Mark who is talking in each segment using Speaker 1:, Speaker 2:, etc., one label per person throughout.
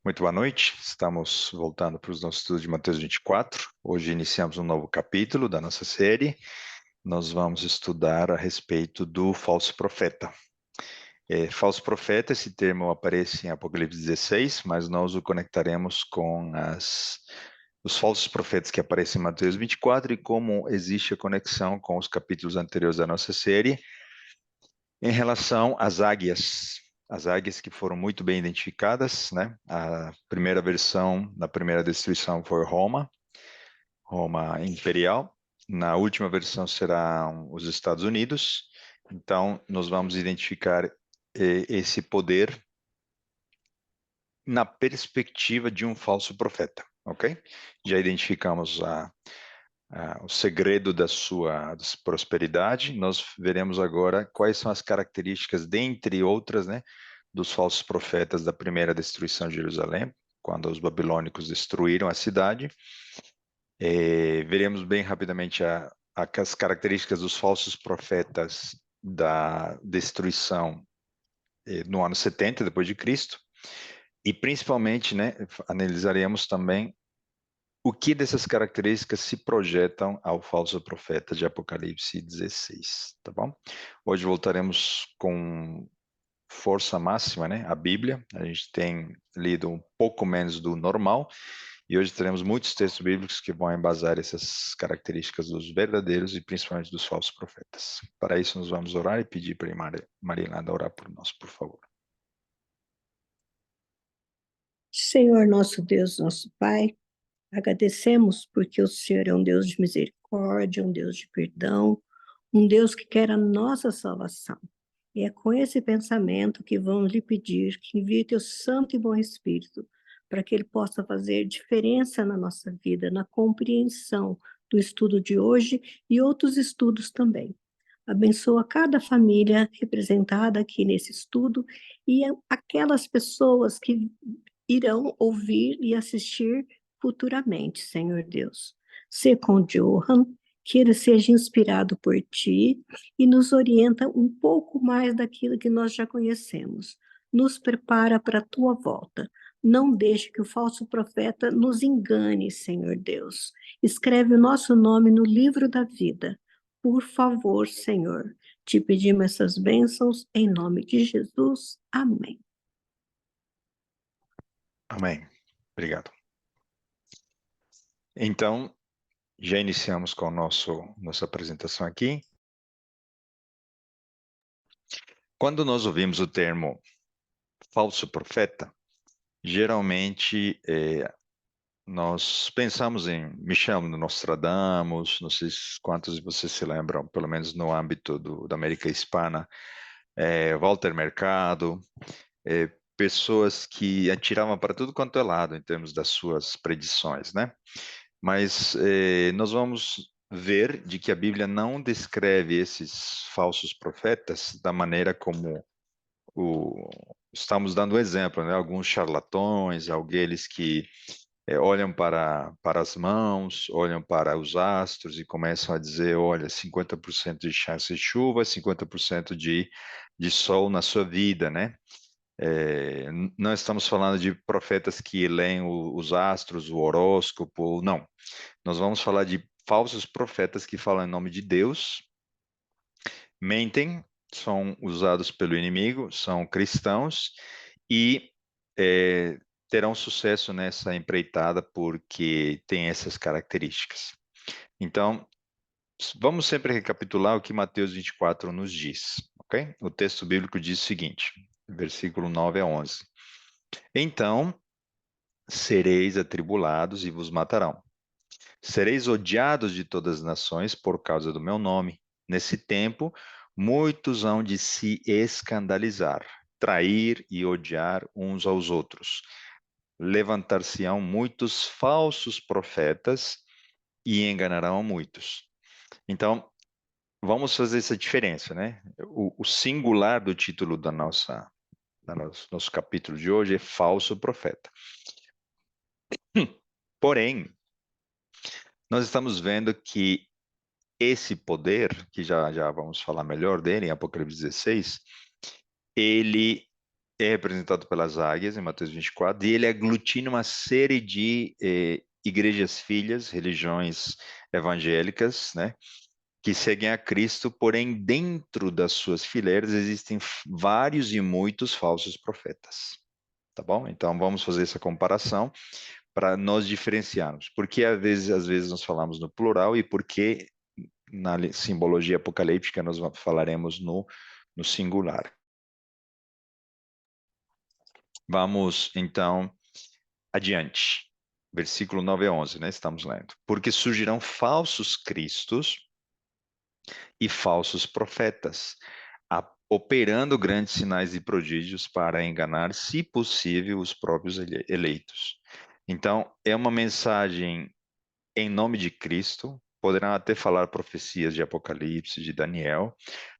Speaker 1: Muito boa noite. Estamos voltando para os nossos estudos de Mateus 24. Hoje iniciamos um novo capítulo da nossa série. Nós vamos estudar a respeito do falso profeta. Falso profeta, esse termo aparece em Apocalipse 16, mas nós o conectaremos com os falsos profetas que aparecem em Mateus 24 e como existe a conexão com os capítulos anteriores da nossa série em relação às águias. As águias que foram muito bem identificadas, né? A primeira versão, na primeira destruição foi Roma, Roma imperial. Na última versão serão os Estados Unidos. Então, nós vamos identificar esse poder na perspectiva de um falso profeta, ok? Já identificamos o segredo da sua prosperidade. Nós veremos agora quais são as características, dentre outras, né, dos falsos profetas da primeira destruição de Jerusalém, quando os babilônicos destruíram a cidade. Veremos bem rapidamente as características dos falsos profetas da destruição no ano 70 depois de Cristo. E principalmente, né, analisaremos também o que dessas características se projetam ao falso profeta de Apocalipse 16, tá bom? Hoje voltaremos com força máxima, né? A Bíblia. A gente tem lido um pouco menos do normal e hoje teremos muitos textos bíblicos que vão embasar essas características dos verdadeiros e principalmente dos falsos profetas. Para isso, nós vamos orar e pedir para a Marilanda orar por nós, por favor.
Speaker 2: Senhor nosso Deus, nosso Pai, agradecemos porque o Senhor é um Deus de misericórdia, um Deus de perdão, um Deus que quer a nossa salvação. E é com esse pensamento que vamos lhe pedir que envie teu Santo e bom Espírito para que ele possa fazer diferença na nossa vida, na compreensão do estudo de hoje e outros estudos também. Abençoa cada família representada aqui nesse estudo e aquelas pessoas que irão ouvir e assistir futuramente, Senhor Deus. Sê com Johan, que ele seja inspirado por ti e nos orienta um pouco mais daquilo que nós já conhecemos. Nos prepara para a tua volta. Não deixe que o falso profeta nos engane, Senhor Deus. Escreve o nosso nome no livro da vida. Por favor, Senhor, te pedimos essas bênçãos em nome de Jesus. Amém.
Speaker 1: Amém. Obrigado. Então, já iniciamos com nossa apresentação aqui. Quando nós ouvimos o termo falso profeta, geralmente nós pensamos em Michel Nostradamus, não sei quantos de vocês se lembram, pelo menos no âmbito da América Hispana, Walter Mercado, pessoas que atiravam para tudo quanto é lado em termos das suas predições, né? Mas nós vamos ver de que a Bíblia não descreve esses falsos profetas da maneira como estamos dando exemplo, né? Alguns charlatões, aqueles que olham para as mãos, olham para os astros e começam a dizer, olha, 50% de chance de chuva, 50% de sol na sua vida, né? Não estamos falando de profetas que leem os astros, o horóscopo, não. Nós vamos falar de falsos profetas que falam em nome de Deus, mentem, são usados pelo inimigo, são cristãos e terão sucesso nessa empreitada porque tem essas características. Então, vamos sempre recapitular o que Mateus 24 nos diz, ok? O texto bíblico diz o seguinte, versículo 9 a 11. Então, sereis atribulados e vos matarão. Sereis odiados de todas as nações por causa do meu nome. Nesse tempo, muitos hão de se escandalizar, trair e odiar uns aos outros. Levantar-se-ão muitos falsos profetas e enganarão muitos. Então, vamos fazer essa diferença, né? O singular do título do nosso capítulo de hoje é falso profeta. Porém, nós estamos vendo que esse poder, que já vamos falar melhor dele em Apocalipse 16, ele é representado pelas águias, em Mateus 24, e ele aglutina uma série de igrejas filhas, religiões evangélicas, né, que seguem a Cristo, porém dentro das suas fileiras existem vários e muitos falsos profetas. Tá bom? Então vamos fazer essa comparação para nós diferenciarmos. Porque às vezes nós falamos no plural e porque na simbologia apocalíptica nós falaremos no singular. Vamos então adiante. Versículo 9 a 11, né? Estamos lendo. Porque surgirão falsos cristos e falsos profetas, operando grandes sinais e prodígios para enganar, se possível, os próprios eleitos. Então, é uma mensagem em nome de Cristo, poderão até falar profecias de Apocalipse, de Daniel,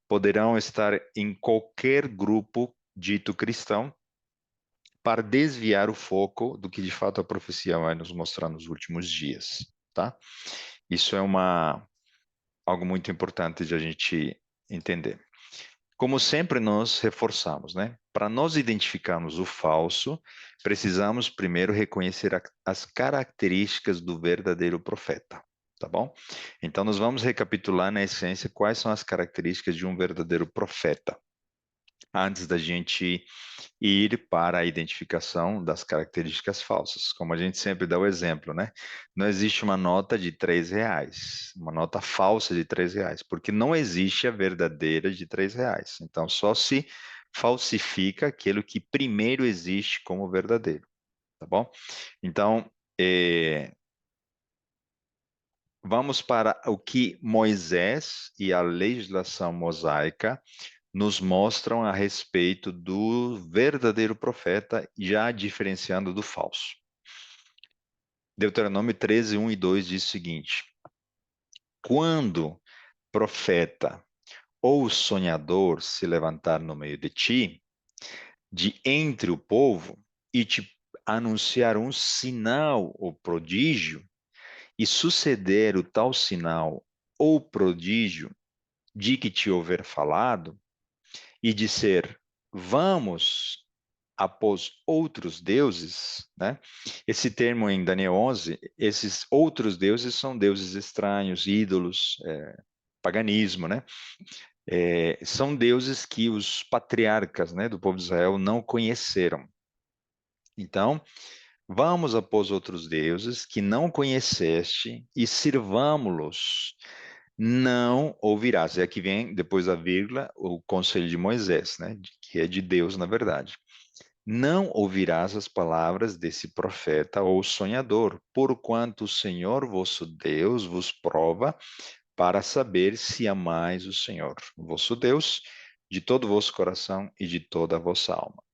Speaker 1: poderão estar em qualquer grupo dito cristão, para desviar o foco do que de fato a profecia vai nos mostrar nos últimos dias, tá? Isso é algo muito importante de a gente entender. Como sempre nós reforçamos, né? Para nós identificarmos o falso, precisamos primeiro reconhecer as características do verdadeiro profeta, tá bom? Então nós vamos recapitular na essência quais são as características de um verdadeiro profeta, antes da gente ir para a identificação das características falsas. Como a gente sempre dá o exemplo, né? Não existe uma nota de R$ 3, uma nota falsa de R$ 3, porque não existe a verdadeira de R$ 3. Então, só se falsifica aquilo que primeiro existe como verdadeiro, tá bom? Então, vamos para o que Moisés e a legislação mosaica nos mostram a respeito do verdadeiro profeta, já diferenciando do falso. Deuteronômio 13, 1 e 2 diz o seguinte: quando profeta ou sonhador se levantar no meio de ti, de entre o povo, e te anunciar um sinal ou prodígio, e suceder o tal sinal ou prodígio de que te houver falado, e disser, vamos após outros deuses, né? Esse termo em Daniel 11, esses outros deuses são deuses estranhos, ídolos, paganismo, né? São deuses que os patriarcas, né, do povo de Israel não conheceram. Então, vamos após outros deuses que não conheceste e sirvamo-los. Não ouvirás. É aqui vem, depois da vírgula, o conselho de Moisés, né? Que é de Deus, na verdade. Não ouvirás as palavras desse profeta ou sonhador, porquanto o Senhor vosso Deus vos prova para saber se amais o Senhor, vosso Deus, de todo o vosso coração e de toda a vossa alma.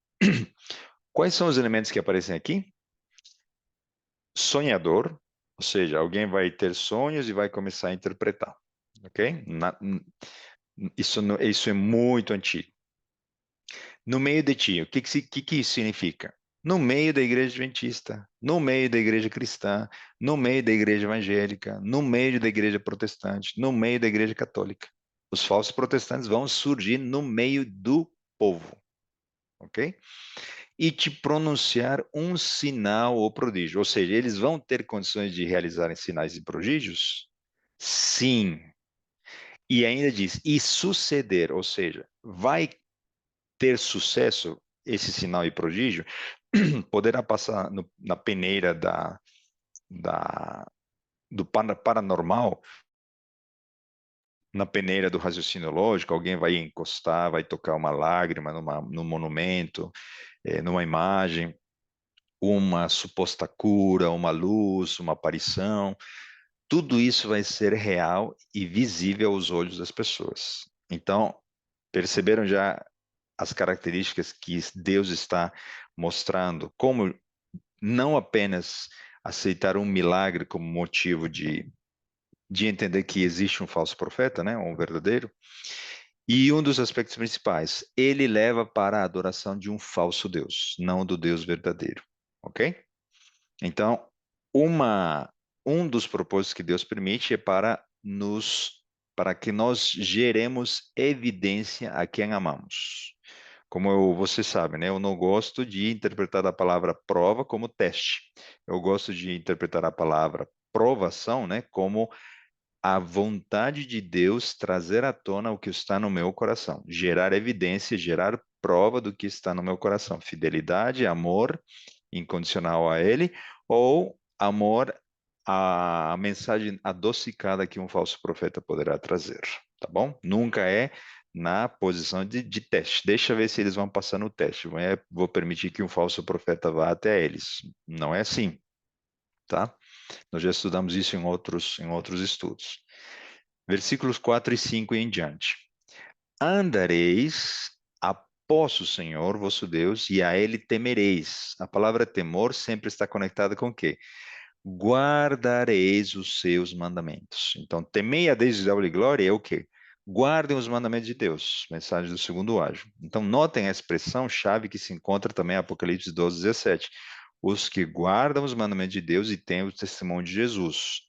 Speaker 1: Quais são os elementos que aparecem aqui? Sonhador, ou seja, alguém vai ter sonhos e vai começar a interpretar, ok? Isso é muito antigo. No meio de ti, o que isso significa? No meio da igreja adventista, no meio da igreja cristã, no meio da igreja evangélica, no meio da igreja protestante, no meio da igreja católica. Os falsos protestantes vão surgir no meio do povo, ok? E te pronunciar um sinal ou prodígio, ou seja, eles vão ter condições de realizarem sinais e prodígios? Sim. E ainda diz, e suceder, ou seja, vai ter sucesso esse sinal e prodígio, poderá passar na peneira do paranormal, na peneira do raciocínio lógico, alguém vai encostar, vai tocar uma lágrima num monumento, numa imagem, uma suposta cura, uma luz, uma aparição, tudo isso vai ser real e visível aos olhos das pessoas. Então, perceberam já as características que Deus está mostrando, como não apenas aceitar um milagre como motivo de entender que existe um falso profeta, né, um verdadeiro. E um dos aspectos principais, ele leva para a adoração de um falso Deus, não do Deus verdadeiro, ok? Então, um dos propósitos que Deus permite é para que nós geremos evidência a quem amamos. você sabe, né? Eu não gosto de interpretar a palavra prova como teste. Eu gosto de interpretar a palavra provação, né, como a vontade de Deus trazer à tona o que está no meu coração, gerar evidência, gerar prova do que está no meu coração. Fidelidade, amor incondicional a Ele, ou amor à mensagem adocicada que um falso profeta poderá trazer, tá bom? Nunca é na posição de teste. Deixa eu ver se eles vão passar no teste. Vou permitir que um falso profeta vá até eles. Não é assim, tá? Nós já estudamos isso em outros estudos. Versículos 4 e 5 em diante. Andareis após o Senhor, vosso Deus, e a Ele temereis. A palavra temor sempre está conectada com o quê? Guardareis os seus mandamentos. Então, temei a Deus de e glória é o quê? Guardem os mandamentos de Deus. Mensagem do segundo anjo. Então, notem a expressão-chave que se encontra também em Apocalipse 12, 17. Os que guardam os mandamentos de Deus e têm o testemunho de Jesus.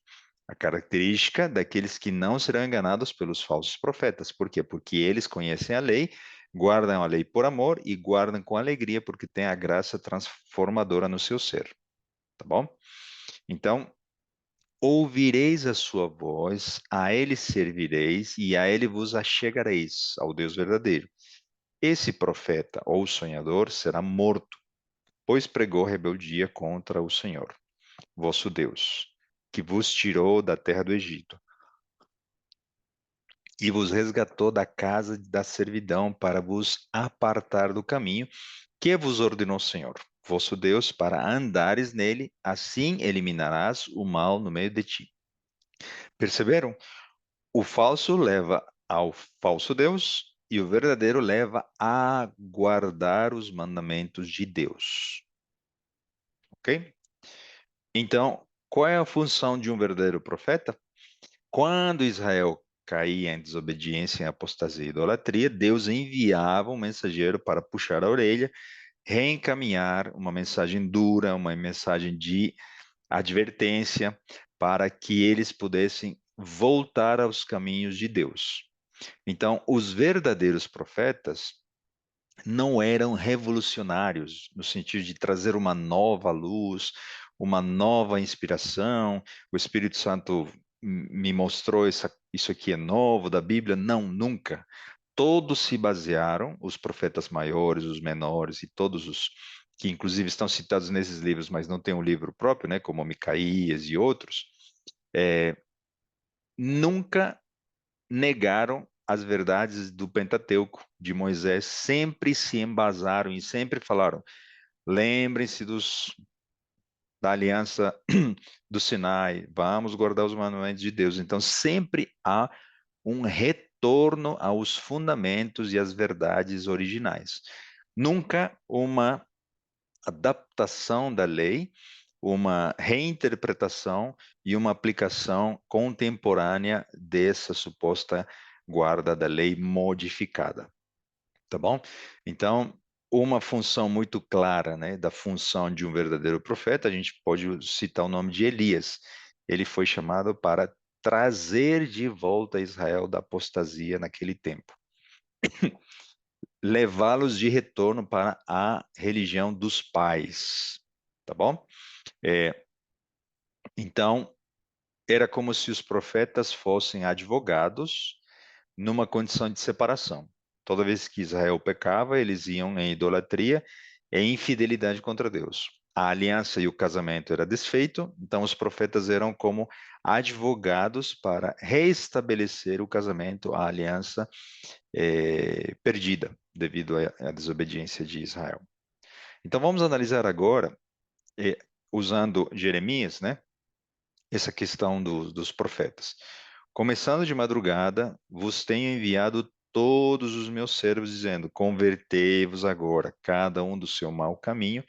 Speaker 1: A característica daqueles que não serão enganados pelos falsos profetas. Por quê? Porque eles conhecem a lei, guardam a lei por amor e guardam com alegria porque têm a graça transformadora no seu ser. Tá bom? Então, ouvireis a sua voz, a ele servireis e a ele vos achegareis, ao Deus verdadeiro. Esse profeta ou sonhador será morto, pois pregou rebeldia contra o Senhor, vosso Deus, que vos tirou da terra do Egito e vos resgatou da casa da servidão para vos apartar do caminho que vos ordenou o Senhor, vosso Deus, para andares nele, assim eliminarás o mal no meio de ti. Perceberam? O falso leva ao falso Deus e o verdadeiro leva a guardar os mandamentos de Deus. Ok? Então, qual é a função de um verdadeiro profeta? Quando Israel caía em desobediência, em apostasia e idolatria, Deus enviava um mensageiro para puxar a orelha, reencaminhar uma mensagem dura, uma mensagem de advertência, para que eles pudessem voltar aos caminhos de Deus. Então, os verdadeiros profetas não eram revolucionários, no sentido de trazer uma nova luz, uma nova inspiração. O Espírito Santo me mostrou isso aqui é novo da Bíblia. Não, nunca. Todos se basearam, os profetas maiores, os menores e todos os que inclusive estão citados nesses livros, mas não têm um livro próprio, né, como Micaías e outros, é, nunca negaram as verdades do Pentateuco de Moisés, sempre se embasaram e sempre falaram: lembrem-se da aliança do Sinai, vamos guardar os mandamentos de Deus. Então, sempre há um retorno aos fundamentos e às verdades originais. Nunca uma adaptação da lei, uma reinterpretação e uma aplicação contemporânea dessa suposta guarda da lei modificada, tá bom? Então, uma função muito clara, né, da função de um verdadeiro profeta, a gente pode citar o nome de Elias. Ele foi chamado para trazer de volta Israel da apostasia naquele tempo, levá-los de retorno para a religião dos pais, tá bom? É, então, era como se os profetas fossem advogados numa condição de separação. Toda vez que Israel pecava, eles iam em idolatria e infidelidade contra Deus. A aliança e o casamento era desfeito, então os profetas eram como advogados para restabelecer o casamento, a aliança perdida devido à desobediência de Israel. Então vamos analisar agora, eh, usando Jeremias, né? Essa questão dos profetas. Começando de madrugada, vos tenho enviado todos os meus servos, dizendo: convertei-vos agora, cada um do seu mau caminho,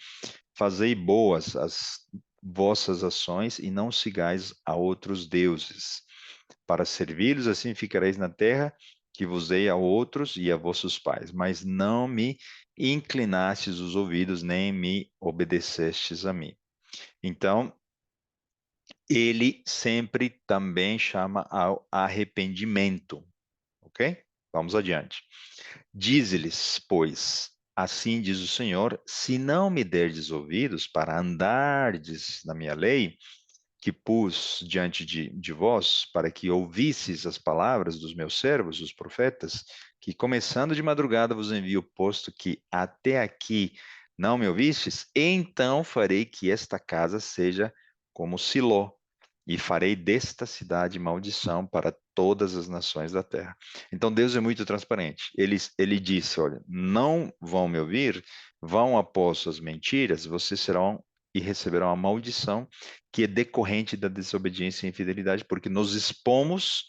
Speaker 1: fazei boas as vossas ações e não sigais a outros deuses. Para servi-los, assim ficareis na terra que vos dei a outros e a vossos pais. Mas não me inclinastes os ouvidos, nem me obedecestes a mim. Então, ele sempre também chama ao arrependimento, ok? Vamos adiante. Dize-lhes, pois, Assim diz o Senhor, se não me derdes ouvidos para andardes na minha lei, que pus diante de vós, para que ouvisseis as palavras dos meus servos, os profetas, que começando de madrugada vos envio, posto que até aqui não me ouvistes, então farei que esta casa seja como Siló, e farei desta cidade maldição para todas as nações da terra. Então Deus é muito transparente. Ele disse: olha, não vão me ouvir, vão após suas mentiras, vocês serão e receberão a maldição que é decorrente da desobediência e infidelidade, porque nos expomos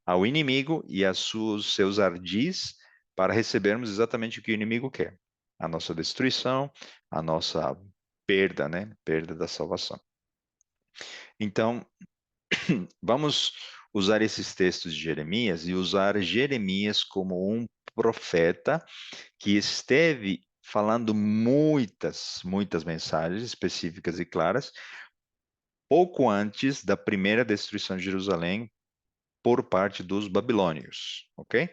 Speaker 1: ao inimigo e a seus ardis para recebermos exatamente o que o inimigo quer: a nossa destruição, a nossa perda, né? Perda da salvação. Então, vamos usar esses textos de Jeremias e usar Jeremias como um profeta que esteve falando muitas mensagens específicas e claras pouco antes da primeira destruição de Jerusalém por parte dos babilônios, ok?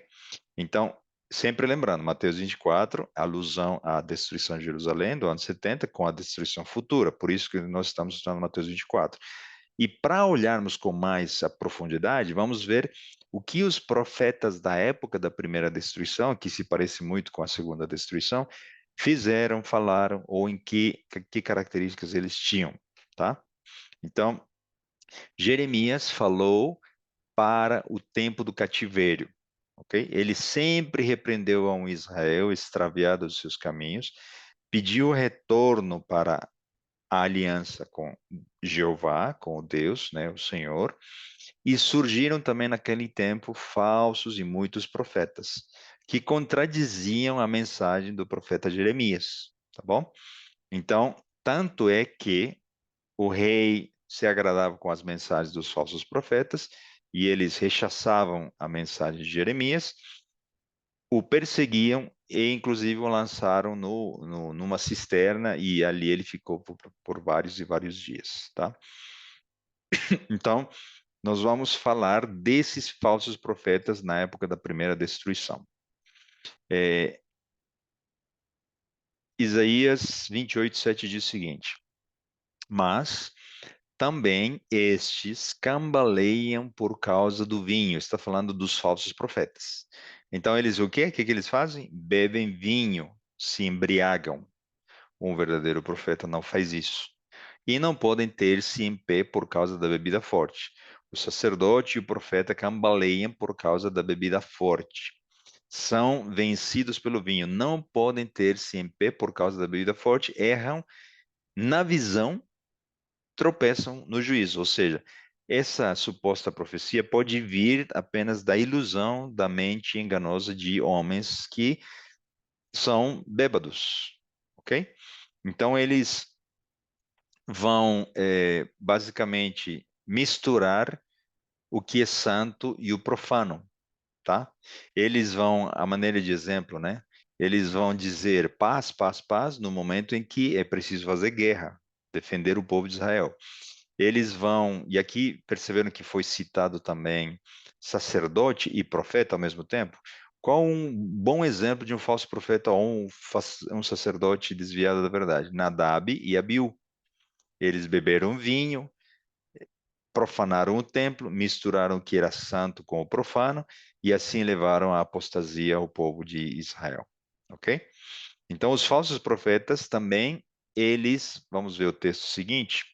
Speaker 1: Então, sempre lembrando, Mateus 24, alusão à destruição de Jerusalém do ano 70 com a destruição futura, por isso que nós estamos estudando Mateus 24. E para olharmos com mais a profundidade, vamos ver o que os profetas da época da primeira destruição, que se parece muito com a segunda destruição, fizeram, falaram, ou em que características eles tinham, tá? Então, Jeremias falou para o tempo do cativeiro, ok? Ele sempre repreendeu a um Israel extraviado dos seus caminhos, pediu retorno para a aliança com Jeová, com o Deus, né, o Senhor, e surgiram também naquele tempo falsos e muitos profetas que contradiziam a mensagem do profeta Jeremias, tá bom? Então, tanto é que o rei se agradava com as mensagens dos falsos profetas e eles rechaçavam a mensagem de Jeremias, o perseguiam e, inclusive, o lançaram numa cisterna e ali ele ficou por vários e vários dias, tá? Então, nós vamos falar desses falsos profetas na época da primeira destruição. Isaías 28:7 diz o seguinte: mas também estes cambaleiam por causa do vinho. Está falando dos falsos profetas. Então eles o quê? O que que eles fazem? Bebem vinho, se embriagam. Um verdadeiro profeta não faz isso. E não podem ter-se em pé por causa da bebida forte. O sacerdote e o profeta cambaleiam por causa da bebida forte. São vencidos pelo vinho. Não podem ter-se em pé por causa da bebida forte. Erram na visão, tropeçam no juízo. Ou seja, essa suposta profecia pode vir apenas da ilusão da mente enganosa de homens que são bêbados, ok? Então eles vão basicamente misturar o que é santo e o profano, tá? Eles vão, a maneira de exemplo, né? Eles vão dizer paz, paz, paz, no momento em que é preciso fazer guerra, defender o povo de Israel. Eles vão, e aqui perceberam que foi citado também sacerdote e profeta ao mesmo tempo. Qual um bom exemplo de um falso profeta ou um sacerdote desviado da verdade? Nadab e Abiú. Eles beberam vinho, profanaram o templo, misturaram o que era santo com o profano e assim levaram à apostasia ao povo de Israel. Ok? Então, os falsos profetas também, eles, vamos ver o texto seguinte,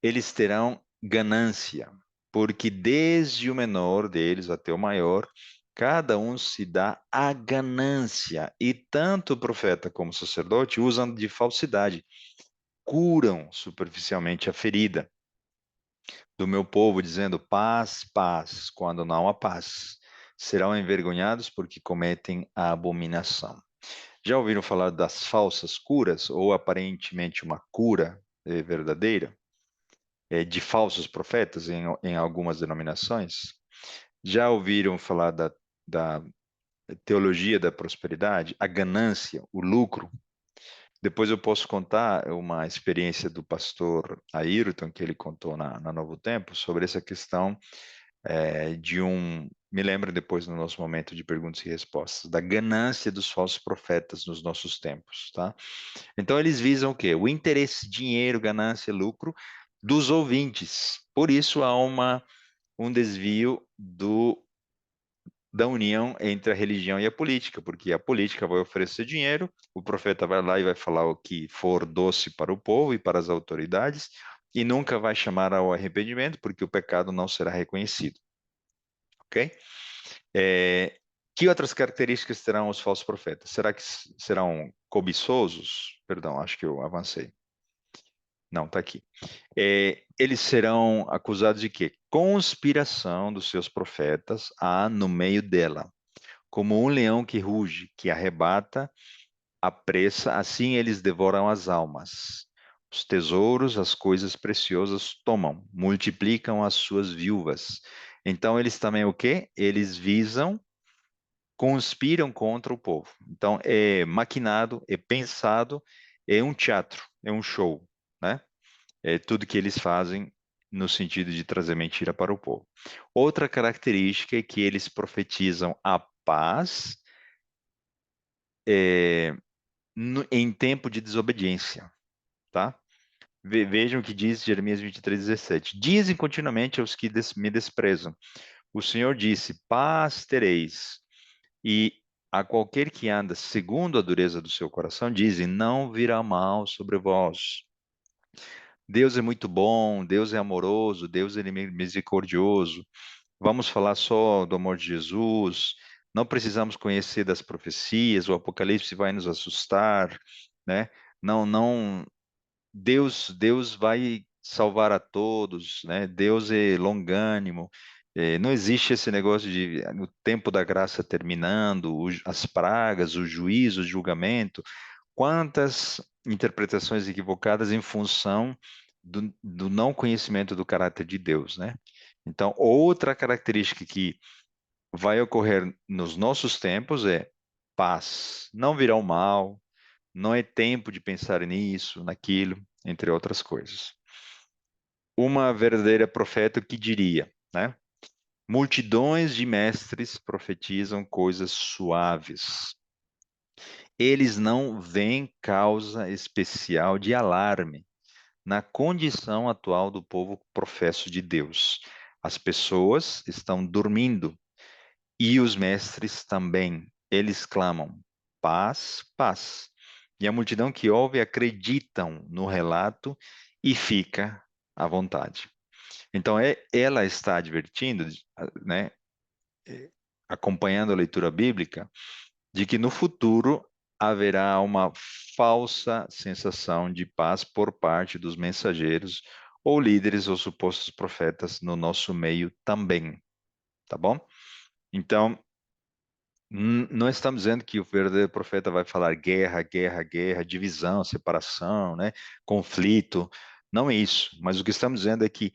Speaker 1: eles terão ganância, porque desde o menor deles até o maior, cada um se dá a ganância, e tanto o profeta como o sacerdote usam de falsidade, curam superficialmente a ferida do meu povo, dizendo paz, paz, quando não há paz. Serão envergonhados porque cometem a abominação. Já ouviram falar das falsas curas, ou aparentemente uma cura verdadeira, de falsos profetas em algumas denominações? Já ouviram falar da teologia da prosperidade, a ganância, o lucro? Depois eu posso contar uma experiência do pastor Ayrton, que ele contou na Novo Tempo, sobre essa questão Me lembra depois no nosso momento de perguntas e respostas, da ganância dos falsos profetas nos nossos tempos, tá? Então eles visam o quê? O interesse, dinheiro, ganância, lucro dos ouvintes. Por isso há um desvio da união entre a religião e a política, porque a política vai oferecer dinheiro, o profeta vai lá e vai falar o que for doce para o povo e para as autoridades, e nunca vai chamar ao arrependimento, porque o pecado não será reconhecido, ok? É, que outras características terão os falsos profetas? Será que serão cobiçosos? Perdão, acho que eu avancei. Não, está aqui. Eles serão acusados de quê? Conspiração dos seus profetas há no meio dela. Como um leão que ruge, que arrebata a presa, assim eles devoram as almas. Os tesouros, as coisas preciosas tomam, multiplicam as suas viúvas. Então eles também o quê? Eles visam, conspiram contra o povo. Então é maquinado, é pensado, é um teatro, é um show, né? É tudo que eles fazem no sentido de trazer mentira para o povo. Outra característica é que eles profetizam a paz em tempo de desobediência, tá? Vejam o que diz Jeremias 23:17. Dizem continuamente aos que me desprezam. O Senhor disse: paz tereis. E a qualquer que anda segundo a dureza do seu coração, dizem: não virá mal sobre vós. Deus é muito bom, Deus é amoroso, Deus é misericordioso. Vamos falar só do amor de Jesus. Não precisamos conhecer das profecias, o Apocalipse vai nos assustar, né? Não, Deus vai salvar a todos, né? Deus é longânimo. Não existe esse negócio de o tempo da graça terminando, as pragas, o juízo, o julgamento. Quantas interpretações equivocadas em função do não conhecimento do caráter de Deus, né? Então, outra característica que vai ocorrer nos nossos tempos é paz. Não virá o mal, não é tempo de pensar nisso, naquilo, entre outras coisas. Uma verdadeira profeta que diria, né? Multidões de mestres profetizam coisas suaves. Eles não veem causa especial de alarme na condição atual do povo professo de Deus. As pessoas estão dormindo e os mestres também. Eles clamam: paz, paz. E a multidão que ouve acreditam no relato e fica à vontade. Então, ela está advertindo, né, acompanhando a leitura bíblica, de que no futuro haverá uma falsa sensação de paz por parte dos mensageiros ou líderes ou supostos profetas no nosso meio também, tá bom? Então, não estamos dizendo que o verdadeiro profeta vai falar guerra, guerra, guerra, divisão, separação, né, conflito. Não é isso. Mas o que estamos dizendo é que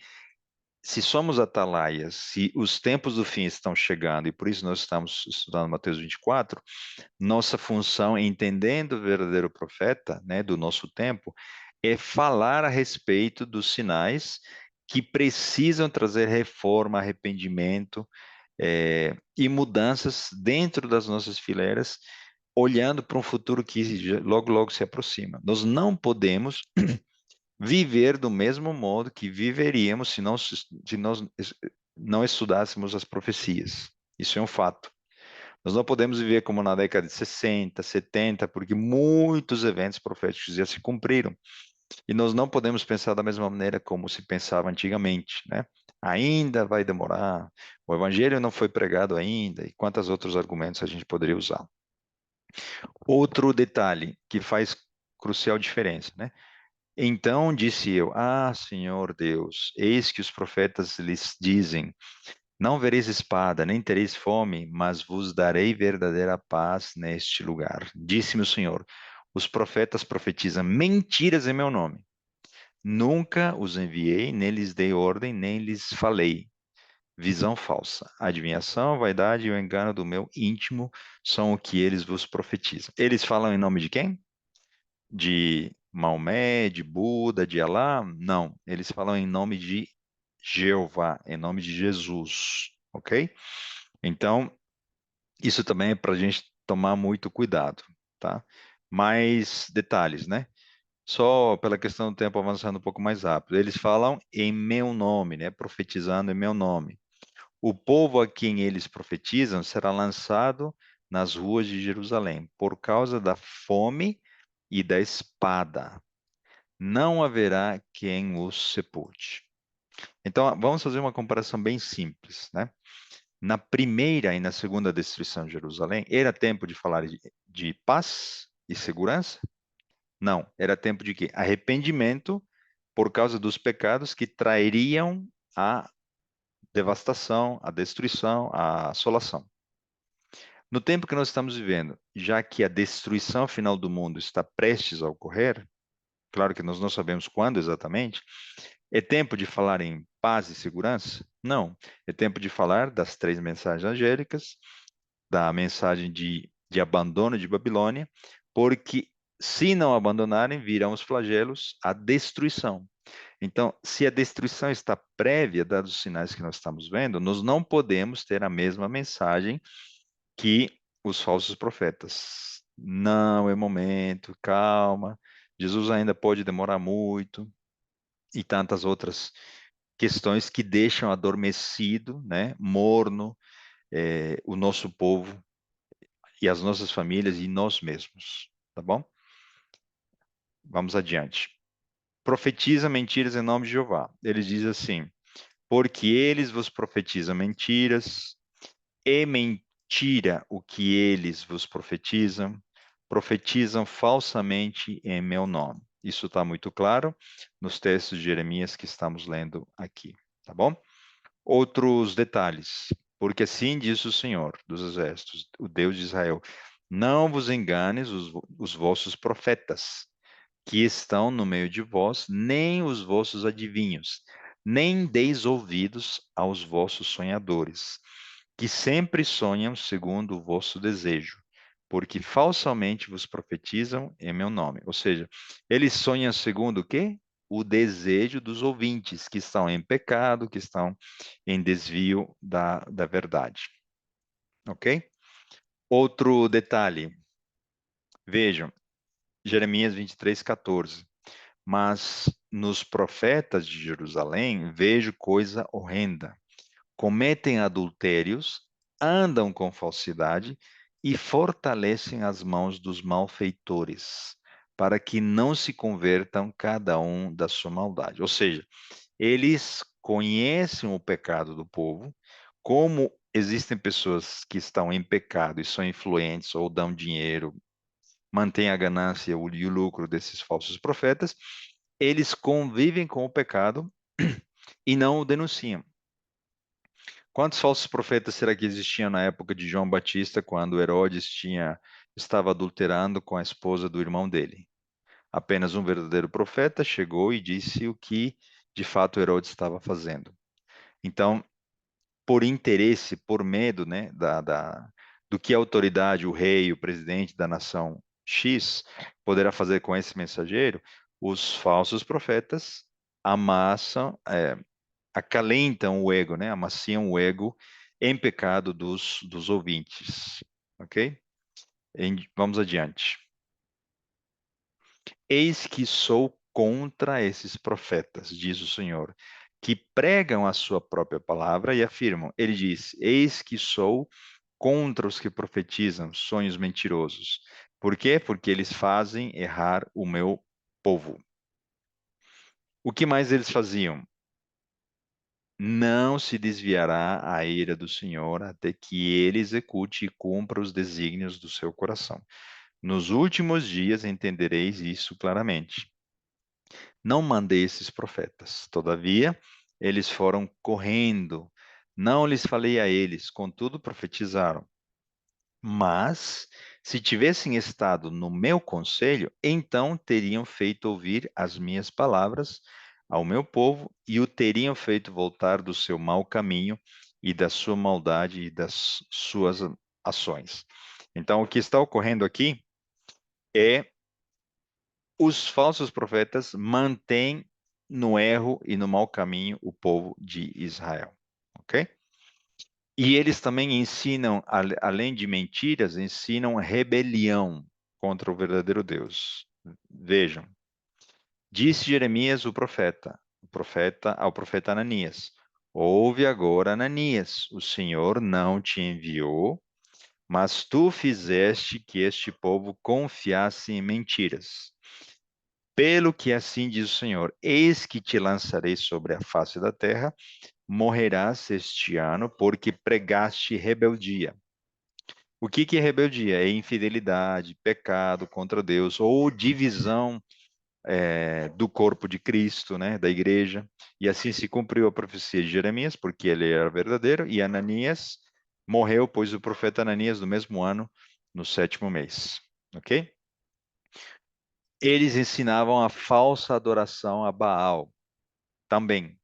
Speaker 1: se somos atalaias, se os tempos do fim estão chegando, e por isso nós estamos estudando Mateus 24, nossa função, entendendo o verdadeiro profeta, né, do nosso tempo, é falar a respeito dos sinais que precisam trazer reforma, arrependimento, e mudanças dentro das nossas fileiras, olhando para um futuro que logo, logo se aproxima. Nós não podemos viver do mesmo modo que viveríamos se nós não estudássemos as profecias. Isso é um fato. Nós não podemos viver como na década de 60, 70, porque muitos eventos proféticos já se cumpriram. E nós não podemos pensar da mesma maneira como se pensava antigamente, né? Ainda vai demorar, o evangelho não foi pregado ainda, e quantos outros argumentos a gente poderia usar. Outro detalhe que faz crucial diferença, né? Então disse eu: ah, Senhor Deus, eis que os profetas lhes dizem: não vereis espada, nem tereis fome, mas vos darei verdadeira paz neste lugar. Disse-me o Senhor: os profetas profetizam mentiras em meu nome. Nunca os enviei, nem lhes dei ordem, nem lhes falei. Visão falsa. Adivinhação, vaidade e o engano do meu íntimo são o que eles vos profetizam. Eles falam em nome de quem? De Maomé, de Buda, de Alá? Não. Eles falam em nome de Jeová, em nome de Jesus, ok? Então, isso também é para a gente tomar muito cuidado, tá? Mais detalhes, né? Só pela questão do tempo avançando um pouco mais rápido. Eles falam em meu nome, né? Profetizando em meu nome. O povo a quem eles profetizam será lançado nas ruas de Jerusalém por causa da fome e da espada. Não haverá quem os sepulte. Então, vamos fazer uma comparação bem simples, né? Na primeira e na segunda destruição de Jerusalém, era tempo de falar de paz e segurança? Não, era tempo de quê? Arrependimento por causa dos pecados que trairiam a devastação, a destruição, a assolação. No tempo que nós estamos vivendo, já que a destruição final do mundo está prestes a ocorrer, claro que nós não sabemos quando exatamente, é tempo de falar em paz e segurança? Não. É tempo de falar das três mensagens angélicas, da mensagem de abandono de Babilônia, porque se não abandonarem, virão os flagelos, a destruição. Então, se a destruição está prévia, dados os sinais que nós estamos vendo, nós não podemos ter a mesma mensagem que os falsos profetas. Não é momento, calma. Jesus ainda pode demorar muito e tantas outras questões que deixam adormecido, né, morno, o nosso povo e as nossas famílias e nós mesmos, tá bom? Vamos adiante. Profetiza mentiras em nome de Jeová. Ele diz assim: porque eles vos profetizam mentiras, é mentira o que eles vos profetizam, profetizam falsamente em meu nome. Isso está muito claro nos textos de Jeremias que estamos lendo aqui, tá bom? Outros detalhes, porque assim diz o Senhor dos Exércitos, o Deus de Israel: não vos enganes os vossos profetas, que estão no meio de vós, nem os vossos adivinhos, nem deis ouvidos aos vossos sonhadores, que sempre sonham segundo o vosso desejo, porque falsamente vos profetizam em meu nome. Ou seja, eles sonham segundo o quê? O desejo dos ouvintes, que estão em pecado, que estão em desvio da verdade. Ok? Outro detalhe, vejam, Jeremias 23:14. Mas nos profetas de Jerusalém vejo coisa horrenda. Cometem adultérios, andam com falsidade e fortalecem as mãos dos malfeitores, para que não se convertam cada um da sua maldade. Ou seja, eles conhecem o pecado do povo, como existem pessoas que estão em pecado e são influentes ou dão dinheiro, mantêm a ganância e o lucro desses falsos profetas, eles convivem com o pecado e não o denunciam. Quantos falsos profetas será que existiam na época de João Batista, quando Herodes estava adulterando com a esposa do irmão dele? Apenas um verdadeiro profeta chegou e disse o que de fato Herodes estava fazendo. Então, por interesse, por medo, né, do que a autoridade, o rei, o presidente da nação X poderá fazer com esse mensageiro, os falsos profetas amassam, acalentam o ego, né, amaciam o ego em pecado dos ouvintes, ok? Vamos adiante. Eis que sou contra esses profetas, diz o Senhor, que pregam a sua própria palavra e afirmam. Ele diz: eis que sou contra os que profetizam sonhos mentirosos. Por quê? Porque eles fazem errar o meu povo. O que mais eles faziam? Não se desviará a ira do Senhor até que ele execute e cumpra os desígnios do seu coração. Nos últimos dias entendereis isso claramente. Não mandei esses profetas, todavia, eles foram correndo. Não lhes falei a eles, contudo profetizaram. Mas, se tivessem estado no meu conselho, então teriam feito ouvir as minhas palavras ao meu povo e o teriam feito voltar do seu mau caminho e da sua maldade e das suas ações. Então, o que está ocorrendo aqui é os falsos profetas mantêm no erro e no mau caminho o povo de Israel, ok? E eles também ensinam, além de mentiras, ensinam rebelião contra o verdadeiro Deus. Vejam, disse Jeremias o profeta ao profeta Ananias: Ouve agora, Ananias, o Senhor não te enviou, mas tu fizeste que este povo confiasse em mentiras. Pelo que assim diz o Senhor: Eis que te lançarei sobre a face da terra, morrerás este ano, porque pregaste rebeldia. O que é rebeldia? É infidelidade, pecado contra Deus, ou divisão do corpo de Cristo, né, da igreja. E assim se cumpriu a profecia de Jeremias, porque ele era verdadeiro, e Ananias morreu, pois o profeta Ananias, no mesmo ano, no 7º mês. Ok? Eles ensinavam a falsa adoração a Baal também.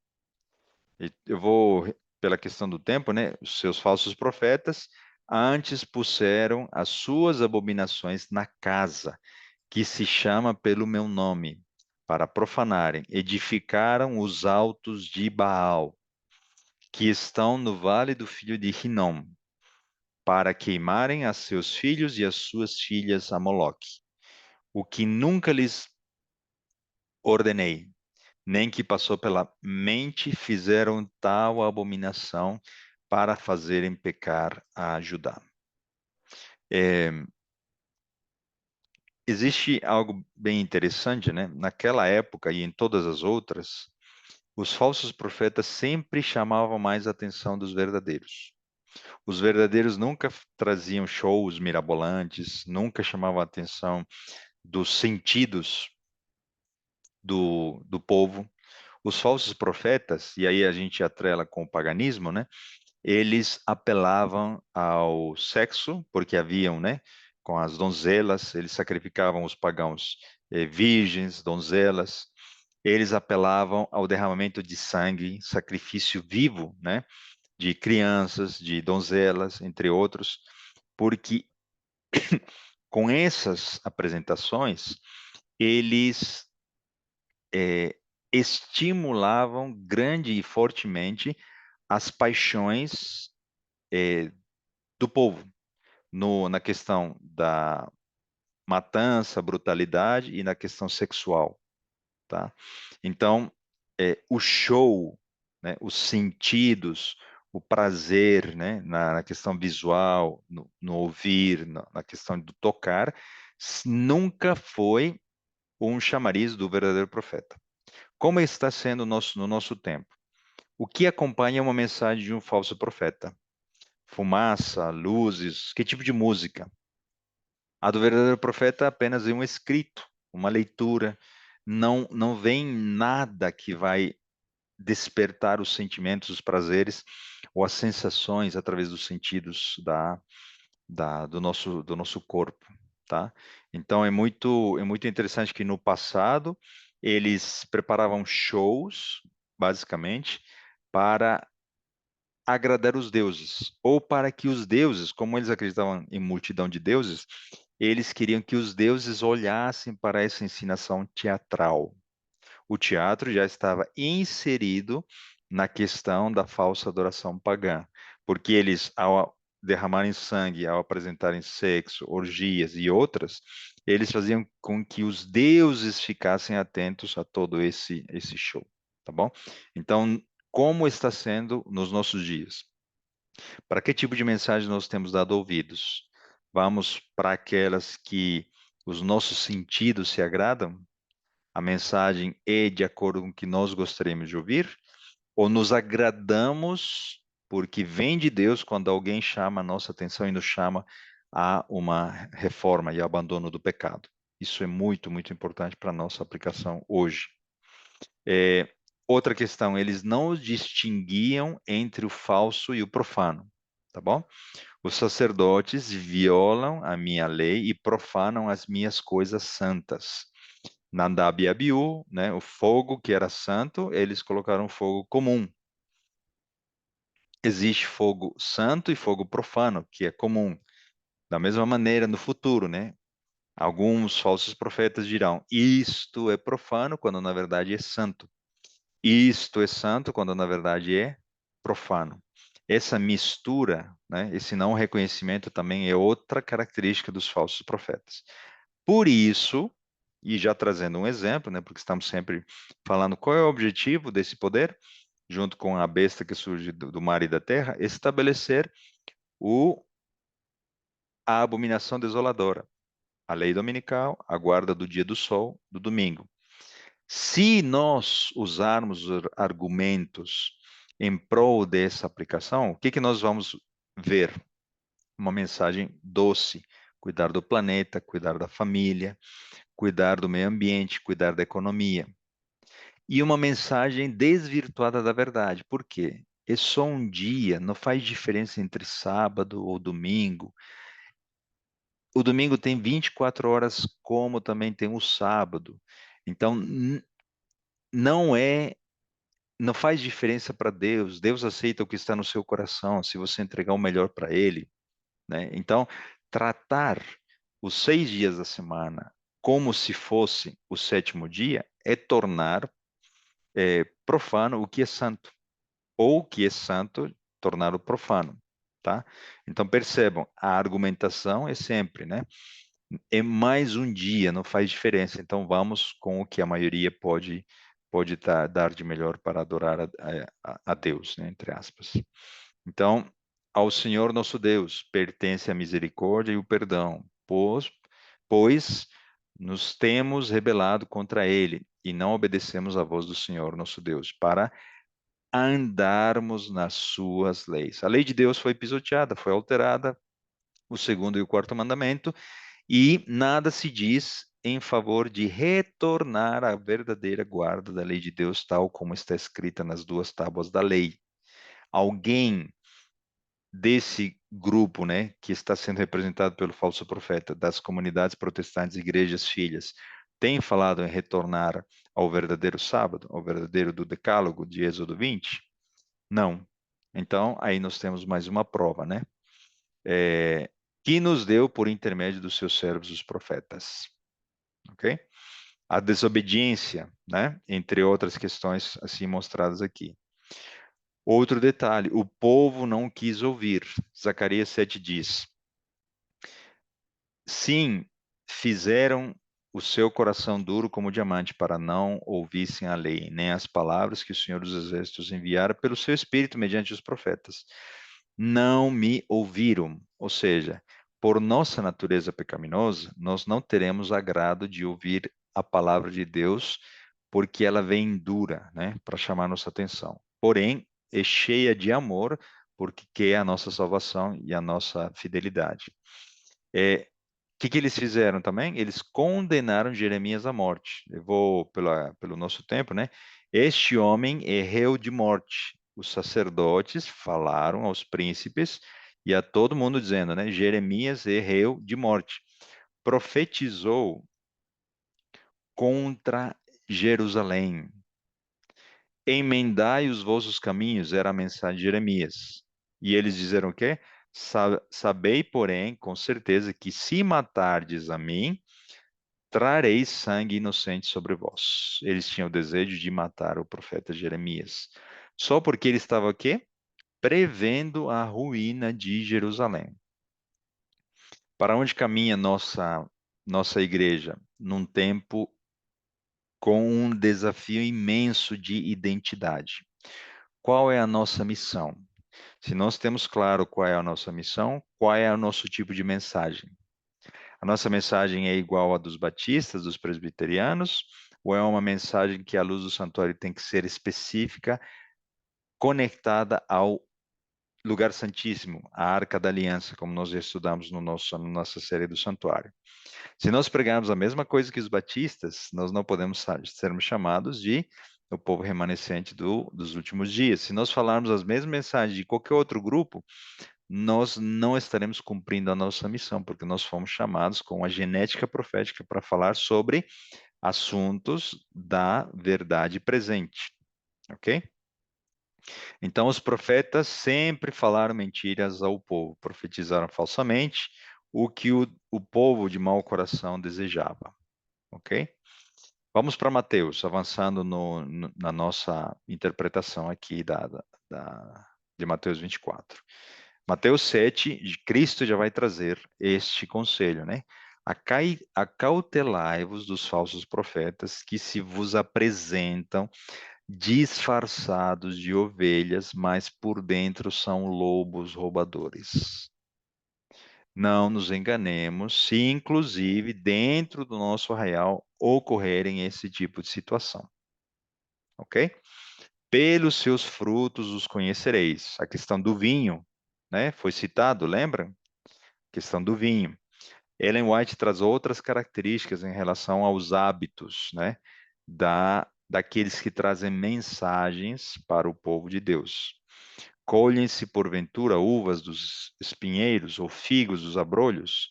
Speaker 1: Eu vou, pela questão do tempo, né? Os seus falsos profetas antes puseram as suas abominações na casa, que se chama pelo meu nome, para profanarem. Edificaram os altos de Baal, que estão no vale do filho de Hinnom, para queimarem a seus filhos e as suas filhas a Moloque, o que nunca lhes ordenei, nem que passou pela mente, fizeram tal abominação para fazerem pecar a Judá. Existe algo bem interessante, né? Naquela época e em todas as outras, os falsos profetas sempre chamavam mais a atenção dos verdadeiros. Os verdadeiros nunca traziam shows mirabolantes, nunca chamavam a atenção dos sentidos do povo. Os falsos profetas, e aí a gente atrela com o paganismo, né? Eles apelavam ao sexo, porque haviam, né, com as donzelas, eles sacrificavam os pagãos virgens, donzelas, eles apelavam ao derramamento de sangue, sacrifício vivo, né, de crianças, de donzelas, entre outros, porque com essas apresentações, eles estimulavam grande e fortemente as paixões do povo, na questão da matança, brutalidade e na questão sexual, tá? Então, o show, né, os sentidos, o prazer, né, na questão visual, no ouvir, na questão do tocar, nunca foi um chamariz do verdadeiro profeta. Como está sendo no nosso tempo? O que acompanha uma mensagem de um falso profeta? Fumaça, luzes, que tipo de música? A do verdadeiro profeta é apenas um escrito, uma leitura. Não vem nada que vai despertar os sentimentos, os prazeres ou as sensações através dos sentidos do nosso corpo, tá? Então é muito interessante que no passado eles preparavam shows, basicamente, para agradar os deuses, ou para que os deuses, como eles acreditavam em multidão de deuses, eles queriam que os deuses olhassem para essa ensinação teatral. O teatro já estava inserido na questão da falsa adoração pagã, porque eles, ao derramarem sangue, ao apresentarem sexo, orgias e outras, eles faziam com que os deuses ficassem atentos a todo esse show, tá bom? Então, como está sendo nos nossos dias? Para que tipo de mensagem nós temos dado ouvidos? Vamos para aquelas que os nossos sentidos se agradam? A mensagem é de acordo com o que nós gostaríamos de ouvir? Ou nos agradamos porque vem de Deus quando alguém chama a nossa atenção e nos chama a uma reforma e abandono do pecado? Isso é muito, muito importante para a nossa aplicação hoje. Outra questão, eles não distinguiam entre o falso e o profano, tá bom? Os sacerdotes violam a minha lei e profanam as minhas coisas santas. Nadab e Abiú, né, o fogo que era santo, eles colocaram fogo comum. Existe fogo santo e fogo profano, que é comum. Da mesma maneira, no futuro, né? Alguns falsos profetas dirão: isto é profano, quando na verdade é santo. isto é santo, quando na verdade é profano. Essa mistura, né, esse não reconhecimento também é outra característica dos falsos profetas. Por isso, e já trazendo um exemplo, né, porque estamos sempre falando qual é o objetivo desse poder, junto com a besta que surge do mar e da terra, estabelecer o, a abominação desoladora, a lei dominical, a guarda do dia do sol, do domingo. Se nós usarmos os argumentos em prol dessa aplicação, o que que nós vamos ver? Uma mensagem doce: cuidar do planeta, cuidar da família, cuidar do meio ambiente, cuidar da economia. E uma mensagem desvirtuada da verdade. Por quê? É só um dia, não faz diferença entre sábado ou domingo. O domingo tem 24 horas, como também tem o sábado. Então, não é, não faz diferença para Deus. Deus aceita o que está no seu coração, se você entregar o melhor para Ele, né? Então, tratar os 6 dias da semana como se fosse o sétimo dia é tornar profano o que é santo, ou o que é santo tornar o profano, tá? Então percebam, a argumentação é sempre, né? É mais um dia, não faz diferença. Então vamos com o que a maioria pode dar de melhor para adorar a Deus, né? Entre aspas. Então, ao Senhor nosso Deus pertence a misericórdia e o perdão, pois nos temos rebelado contra Ele e não obedecemos à voz do Senhor nosso Deus, para andarmos nas suas leis. A lei de Deus foi pisoteada, foi alterada, o segundo e o quarto mandamento, e nada se diz em favor de retornar à verdadeira guarda da lei de Deus, tal como está escrita nas duas tábuas da lei. Alguém desse grupo, né, que está sendo representado pelo falso profeta, das comunidades protestantes, igrejas filhas, tem falado em retornar ao verdadeiro sábado, ao verdadeiro do decálogo de Êxodo 20? Não. Então, aí nós temos mais uma prova, né? Que nos deu por intermédio dos seus servos, os profetas. Ok? A desobediência, né? Entre outras questões assim mostradas aqui. Outro detalhe, o povo não quis ouvir. Zacarias 7 diz: sim, fizeram o seu coração duro como diamante para não ouvissem a lei, nem as palavras que o Senhor dos Exércitos enviara pelo seu Espírito mediante os profetas. Não me ouviram, ou seja, por nossa natureza pecaminosa, nós não teremos agrado de ouvir a palavra de Deus, porque ela vem dura, né, para chamar nossa atenção. Porém, é cheia de amor, porque quer a nossa salvação e a nossa fidelidade. O que eles fizeram também? Eles condenaram Jeremias à morte. Eu vou pelo nosso tempo, né? Este homem é réu de morte. Os sacerdotes falaram aos príncipes e a todo mundo dizendo, né? Jeremias é réu de morte. Profetizou contra Jerusalém. Emendai os vossos caminhos, era a mensagem de Jeremias. E eles disseram o quê? Sabei, porém, com certeza que se matardes a mim, trareis sangue inocente sobre vós. Eles tinham o desejo de matar o profeta Jeremias. Só porque ele estava o quê? Prevendo a ruína de Jerusalém. Para onde caminha nossa igreja? Num tempo com um desafio imenso de identidade. Qual é a nossa missão? Se nós temos claro qual é a nossa missão, qual é o nosso tipo de mensagem? A nossa mensagem é igual à dos batistas, dos presbiterianos, ou é uma mensagem que a luz do santuário tem que ser específica, conectada ao lugar santíssimo, à Arca da Aliança, como nós já estudamos na nossa série do santuário? Se nós pregarmos a mesma coisa que os batistas, nós não podemos sermos chamados de o povo remanescente dos últimos dias. Se nós falarmos as mesmas mensagens de qualquer outro grupo, nós não estaremos cumprindo a nossa missão, porque nós fomos chamados com a genética profética para falar sobre assuntos da verdade presente, ok? Então, os profetas sempre falaram mentiras ao povo, profetizaram falsamente o que o povo de mau coração desejava, ok? Vamos para Mateus, avançando na nossa interpretação aqui de Mateus 24. Mateus 7, Cristo já vai trazer este conselho, né? Acautelai-vos dos falsos profetas que se vos apresentam disfarçados de ovelhas, mas por dentro são lobos roubadores. Não nos enganemos, se inclusive dentro do nosso arraial ocorrerem esse tipo de situação, ok? Pelos seus frutos os conhecereis. A questão do vinho, né? Foi citado, lembra? Questão do vinho. Ellen White traz outras características em relação aos hábitos, né? Daqueles que trazem mensagens para o povo de Deus. Colhem-se, porventura, uvas dos espinheiros ou figos dos abrolhos?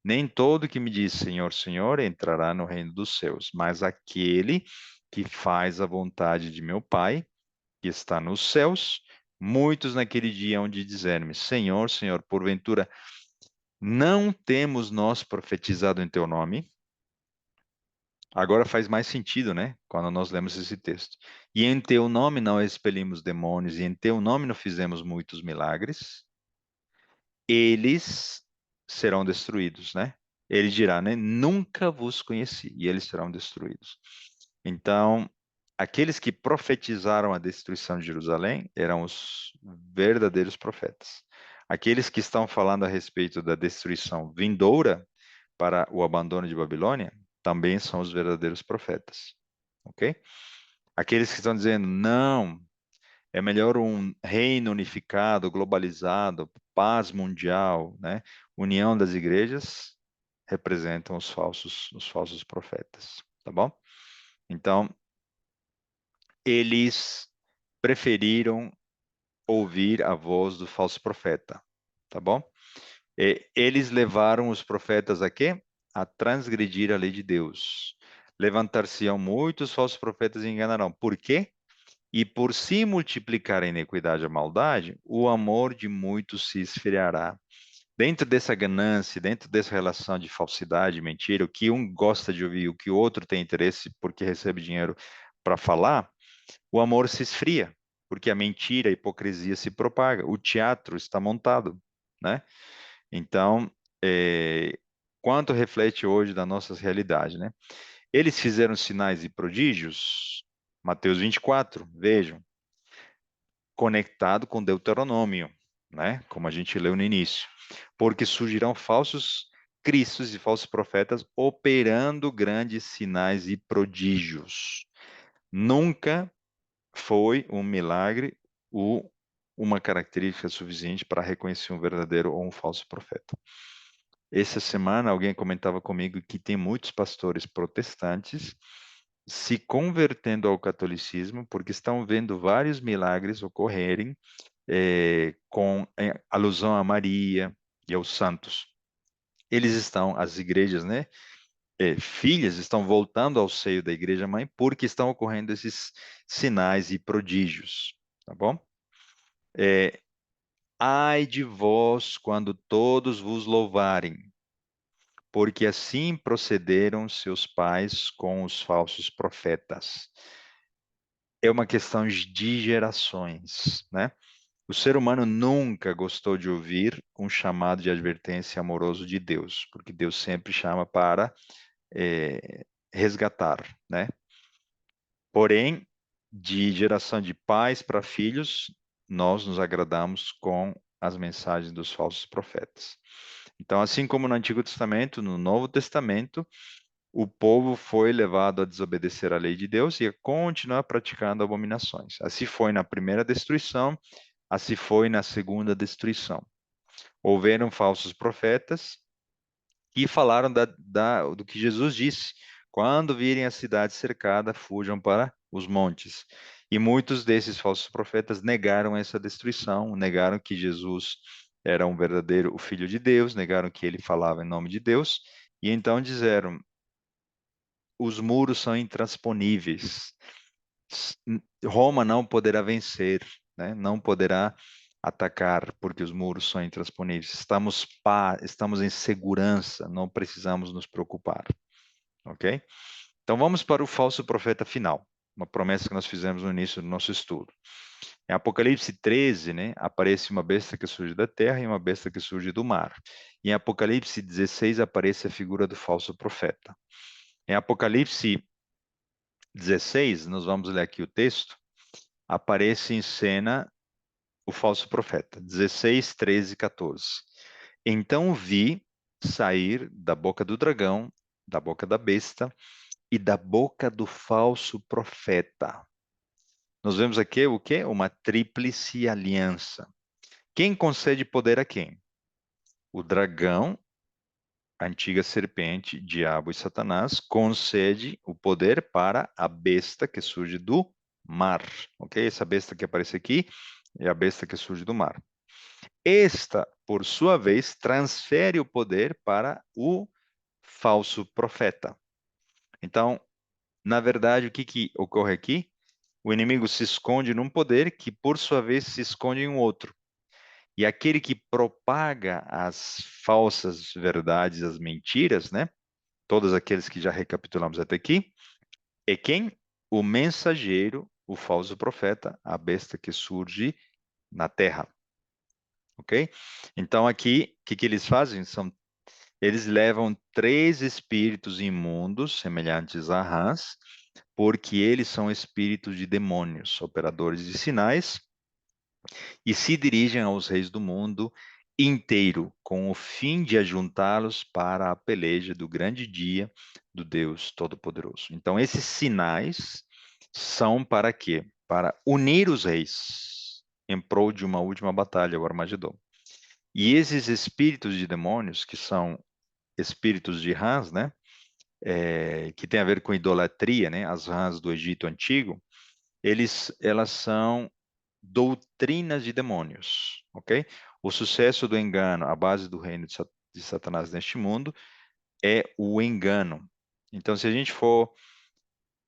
Speaker 1: Nem todo que me diz Senhor, Senhor entrará no reino dos céus, mas aquele que faz a vontade de meu Pai, que está nos céus. Muitos naquele dia hão de dizer-me, Senhor, Senhor, porventura, não temos nós profetizado em teu nome? Agora faz mais sentido, né? Quando nós lemos esse texto. E em teu nome não expelimos demônios, e em teu nome não fizemos muitos milagres. Eles serão destruídos, né? Ele dirá, né? Nunca vos conheci, e eles serão destruídos. Então, aqueles que profetizaram a destruição de Jerusalém eram os verdadeiros profetas. Aqueles que estão falando a respeito da destruição vindoura para o abandono de Babilônia também são os verdadeiros profetas, ok? Aqueles que estão dizendo, não, é melhor um reino unificado, globalizado, paz mundial, né? União das igrejas, representam os falsos profetas, tá bom? Então, eles preferiram ouvir a voz do falso profeta, tá bom? Eles levaram os profetas a quê? A transgredir a lei de Deus. Levantar-se-ão muitos falsos profetas e enganarão. Por quê? E por se multiplicar a iniquidade e a maldade, o amor de muitos se esfriará. Dentro dessa ganância, dentro dessa relação de falsidade, mentira, o que um gosta de ouvir, o que o outro tem interesse porque recebe dinheiro para falar, o amor se esfria, porque a mentira, a hipocrisia se propaga. O teatro está montado, né? Então, é, quanto reflete hoje da nossa realidade, né? Eles fizeram sinais e prodígios, Mateus 24, vejam, conectado com Deuteronômio, né? Como a gente leu no início. Porque surgirão falsos cristos e falsos profetas operando grandes sinais e prodígios. Nunca foi um milagre ou uma característica suficiente para reconhecer um verdadeiro ou um falso profeta. Essa semana alguém comentava comigo que tem muitos pastores protestantes se convertendo ao catolicismo porque estão vendo vários milagres ocorrerem com alusão a Maria e aos santos. Eles estão, as igrejas, né? Filhas estão voltando ao seio da igreja mãe porque estão ocorrendo esses sinais e prodígios, tá bom? Ai de vós quando todos vos louvarem, porque assim procederam seus pais com os falsos profetas. É uma questão de gerações, né? O ser humano nunca gostou de ouvir um chamado de advertência amoroso de Deus, porque Deus sempre chama para resgatar, né? Porém, de geração de pais para filhos, nós nos agradamos com as mensagens dos falsos profetas. Então, assim como no Antigo Testamento, no Novo Testamento, o povo foi levado a desobedecer a lei de Deus e a continuar praticando abominações. Assim foi na primeira destruição, assim foi na segunda destruição. Houveram falsos profetas que falaram do que Jesus disse. Quando virem a cidade cercada, fujam para os montes. E muitos desses falsos profetas negaram essa destruição, negaram que Jesus era um verdadeiro o Filho de Deus, negaram que ele falava em nome de Deus, e então disseram: os muros são intransponíveis. Roma não poderá vencer, né? Não poderá atacar, porque os muros são intransponíveis. Estamos em segurança, não precisamos nos preocupar, ok? Então vamos para o falso profeta final, uma promessa que nós fizemos no início do nosso estudo. Em Apocalipse 13, né, aparece uma besta que surge da terra e uma besta que surge do mar. Em Apocalipse 16 aparece a figura do falso profeta. Em Apocalipse 16, nós vamos ler aqui o texto, aparece em cena o falso profeta. 16, 13 e 14. Então vi sair da boca do dragão, da boca da besta e da boca do falso profeta. Nós vemos aqui o quê? Uma tríplice aliança. Quem concede poder a quem? O dragão, a antiga serpente, diabo e Satanás, concede o poder para a besta que surge do mar. Ok? Essa besta que aparece aqui é a besta que surge do mar. Esta, por sua vez, transfere o poder para o falso profeta. Então, na verdade, o que ocorre aqui? O inimigo se esconde num poder que, por sua vez, se esconde em um outro. E aquele que propaga as falsas verdades, as mentiras, né? Todos aqueles que já recapitulamos até aqui, é quem? O mensageiro, o falso profeta, a besta que surge na terra. Ok? Então aqui, o que eles fazem? Eles levam 3 espíritos imundos, semelhantes a rãs, porque eles são espíritos de demônios, operadores de sinais, e se dirigem aos reis do mundo inteiro, com o fim de ajuntá-los para a peleja do grande dia do Deus Todo-Poderoso. Então, esses sinais são para quê? Para unir os reis em prol de uma última batalha, o Armagedon. E esses espíritos de demônios, que são espíritos de rãs, né? Que tem a ver com idolatria, né? As rãs do Egito Antigo, elas são doutrinas de demônios, ok? O sucesso do engano, a base do reino de Satanás neste mundo é o engano. Então, se a gente for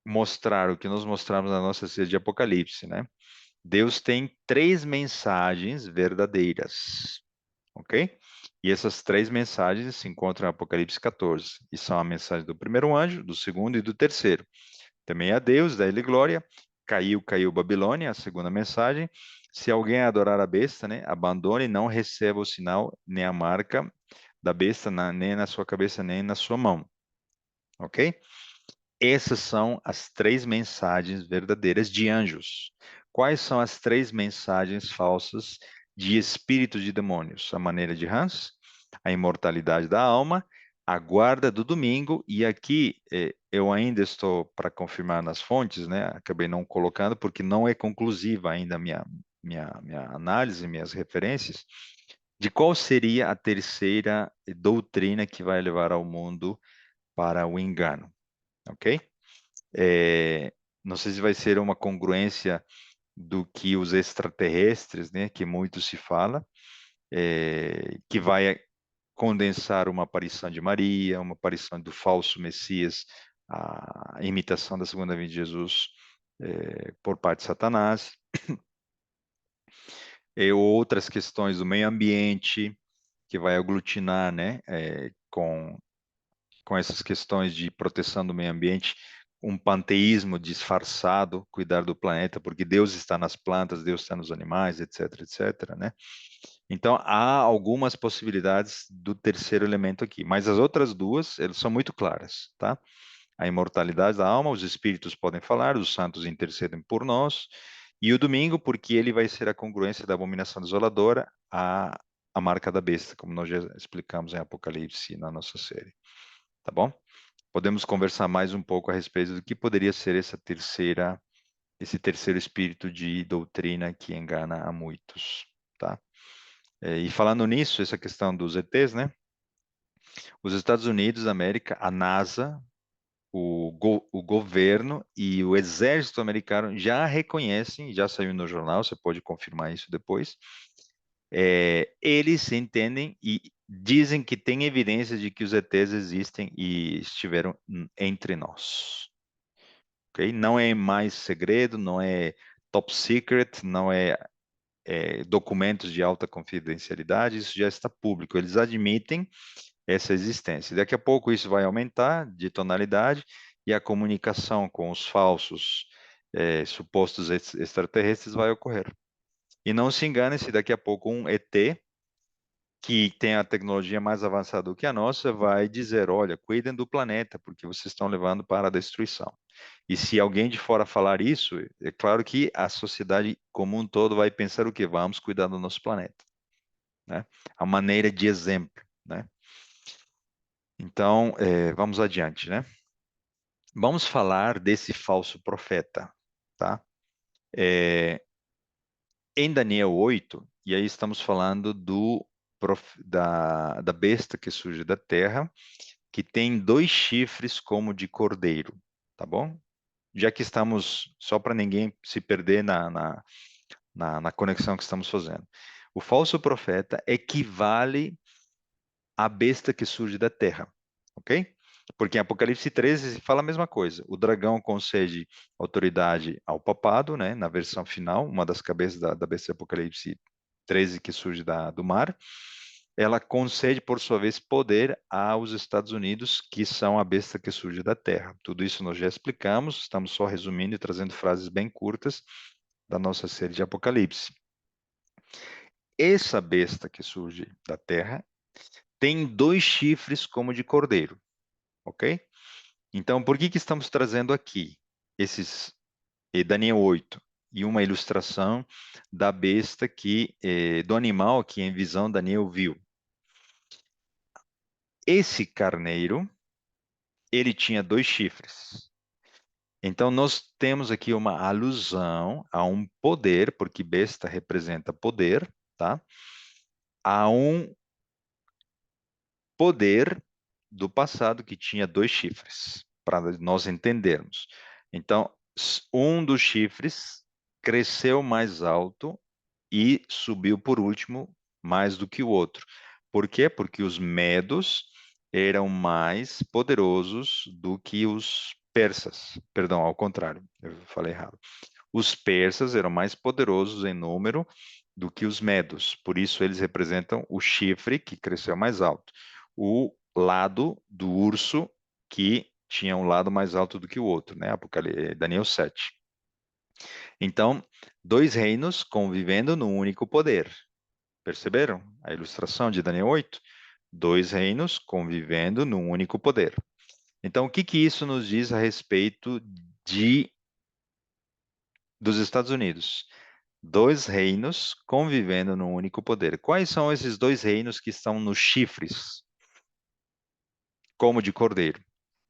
Speaker 1: mostrar o que nós mostramos na nossa série de Apocalipse, né? Deus tem 3 mensagens verdadeiras, ok? E essas 3 mensagens se encontram em Apocalipse 14, e são a mensagem do primeiro anjo, do segundo e do terceiro. Também a Deus, dá-lhe glória. Caiu, caiu Babilônia, a segunda mensagem. Se alguém adorar a besta, né, abandone, não receba o sinal, nem a marca da besta, nem na sua cabeça, nem na sua mão. Ok? Essas são as 3 mensagens verdadeiras de anjos. Quais são as 3 mensagens falsas de espíritos de demônios? A maneira de rãs, a imortalidade da alma, a guarda do domingo, e aqui eu ainda estou para confirmar nas fontes, né? Acabei não colocando porque não é conclusiva ainda a minha análise, minhas referências, de qual seria a terceira doutrina que vai levar ao mundo para o engano, ok? Não sei se vai ser uma congruência do que os extraterrestres, né, que muito se fala, que vai condensar uma aparição de Maria, uma aparição do falso Messias, a imitação da segunda vinda de Jesus por parte de Satanás, e outras questões do meio ambiente, que vai aglutinar, né, com essas questões de proteção do meio ambiente, um panteísmo disfarçado, cuidar do planeta, porque Deus está nas plantas, Deus está nos animais, etc, etc, né? Então, há algumas possibilidades do terceiro elemento aqui, mas as outras duas, elas são muito claras, tá? A imortalidade da alma, os espíritos podem falar, os santos intercedem por nós, e o domingo, porque ele vai ser a congruência da abominação desoladora, a marca da besta, como nós já explicamos em Apocalipse na nossa série, tá bom? Podemos conversar mais um pouco a respeito do que poderia ser esse terceiro espírito de doutrina que engana a muitos, tá? E falando nisso, essa questão dos ETs, né? Os Estados Unidos da América, a NASA, o governo e o exército americano já reconhecem, já saiu no jornal, você pode confirmar isso depois, eles entendem e dizem que tem evidência de que os ETs existem e estiveram entre nós. Okay? Não é mais segredo, não é top secret, não é documentos de alta confidencialidade, isso já está público. Eles admitem essa existência. Daqui a pouco isso vai aumentar de tonalidade e a comunicação com os falsos supostos extraterrestres vai ocorrer. E não se engane se daqui a pouco um ET que tem a tecnologia mais avançada do que a nossa vai dizer, olha, cuidem do planeta, porque vocês estão levando para a destruição. E se alguém de fora falar isso, é claro que a sociedade como um todo vai pensar o quê? Vamos cuidar do nosso planeta, né? A maneira de exemplo, né? Então, vamos adiante, né? Vamos falar desse falso profeta, tá? É, em Daniel 8, e aí estamos falando da besta que surge da terra, que tem dois chifres como de cordeiro, tá bom? Já que estamos, só para ninguém se perder na conexão que estamos fazendo. O falso profeta equivale à besta que surge da terra, ok? Porque em Apocalipse 13 se fala a mesma coisa. O dragão concede autoridade ao papado, né? Na versão final, uma das cabeças da besta de Apocalipse 13 que surge do mar. Ela concede, por sua vez, poder aos Estados Unidos, que são a besta que surge da terra. Tudo isso nós já explicamos, estamos só resumindo e trazendo frases bem curtas da nossa série de Apocalipse. Essa besta que surge da terra tem dois chifres como de cordeiro, ok? Então, por que estamos trazendo aqui Daniel 8 e uma ilustração da besta do animal que em visão Daniel viu? Esse carneiro, ele tinha dois chifres. Então, nós temos aqui uma alusão a um poder, porque besta representa poder, tá? A um poder do passado que tinha dois chifres, para nós entendermos. Então, um dos chifres cresceu mais alto e subiu por último mais do que o outro. Por quê? Porque os medos eram mais poderosos do que os persas. Perdão, ao contrário, eu falei errado. Os persas eram mais poderosos em número do que os medos, por isso eles representam o chifre que cresceu mais alto, o lado do urso que tinha um lado mais alto do que o outro, né? Daniel 7. Então, dois reinos convivendo num único poder. Perceberam a ilustração de Daniel 8? Dois reinos convivendo num único poder. Então, o que que isso nos diz a respeito dos Estados Unidos? Dois reinos convivendo num único poder. Quais são esses dois reinos que estão nos chifres, como de cordeiro?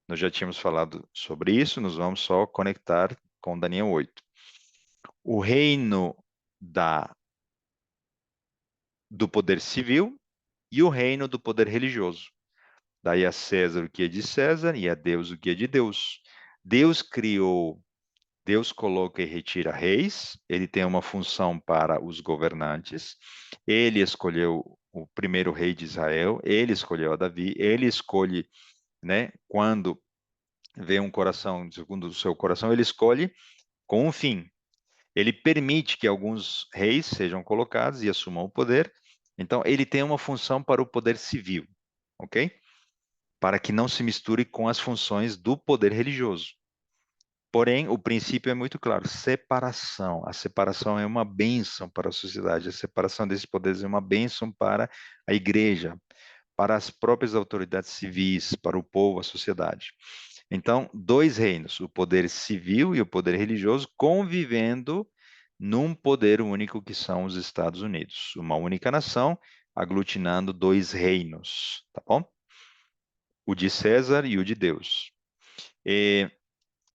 Speaker 1: Nós já tínhamos falado sobre isso, nos vamos só conectar com Daniel 8. O reino do poder civil e o reino do poder religioso. Daí a César o que é de César e a Deus o que é de Deus. Deus criou, Deus coloca e retira reis, ele tem uma função para os governantes, ele escolheu o primeiro rei de Israel, ele escolheu a Davi, ele escolhe, né, quando vê um coração, segundo o seu coração, ele escolhe com um fim. Ele permite que alguns reis sejam colocados e assumam o poder, então ele tem uma função para o poder civil, ok? Para que não se misture com as funções do poder religioso. Porém, o princípio é muito claro: separação. A separação é uma bênção para a sociedade, a separação desses poderes é uma bênção para a igreja, para as próprias autoridades civis, para o povo, a sociedade. Então, dois reinos, o poder civil e o poder religioso, convivendo num poder único que são os Estados Unidos. Uma única nação aglutinando dois reinos, tá bom? O de César e o de Deus. E,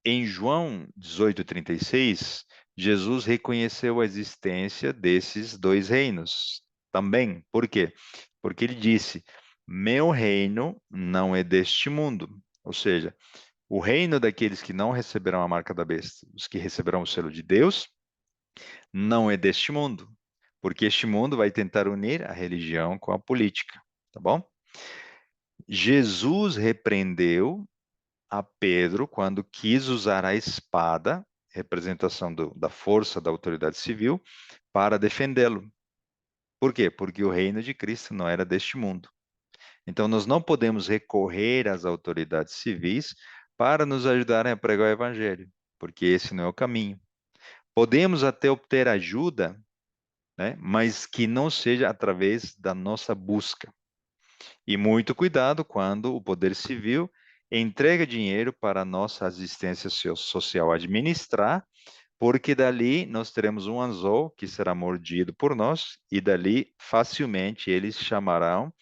Speaker 1: em João 18:36, Jesus reconheceu a existência desses dois reinos também. Por quê? Porque ele disse: meu reino não é deste mundo. Ou seja, o reino daqueles que não receberão a marca da besta, os que receberão o selo de Deus, não é deste mundo. Porque este mundo vai tentar unir a religião com a política. Tá bom? Jesus repreendeu a Pedro quando quis usar a espada, representação da força da autoridade civil, para defendê-lo. Por quê? Porque o reino de Cristo não era deste mundo. Então, nós não podemos recorrer às autoridades civis para nos ajudarem a pregar o evangelho, porque esse não é o caminho. Podemos até obter ajuda, né, mas que não seja através da nossa busca. E muito cuidado quando o poder civil entrega dinheiro para a nossa assistência social administrar, porque dali nós teremos um anzol que será mordido por nós, e dali facilmente eles chamarão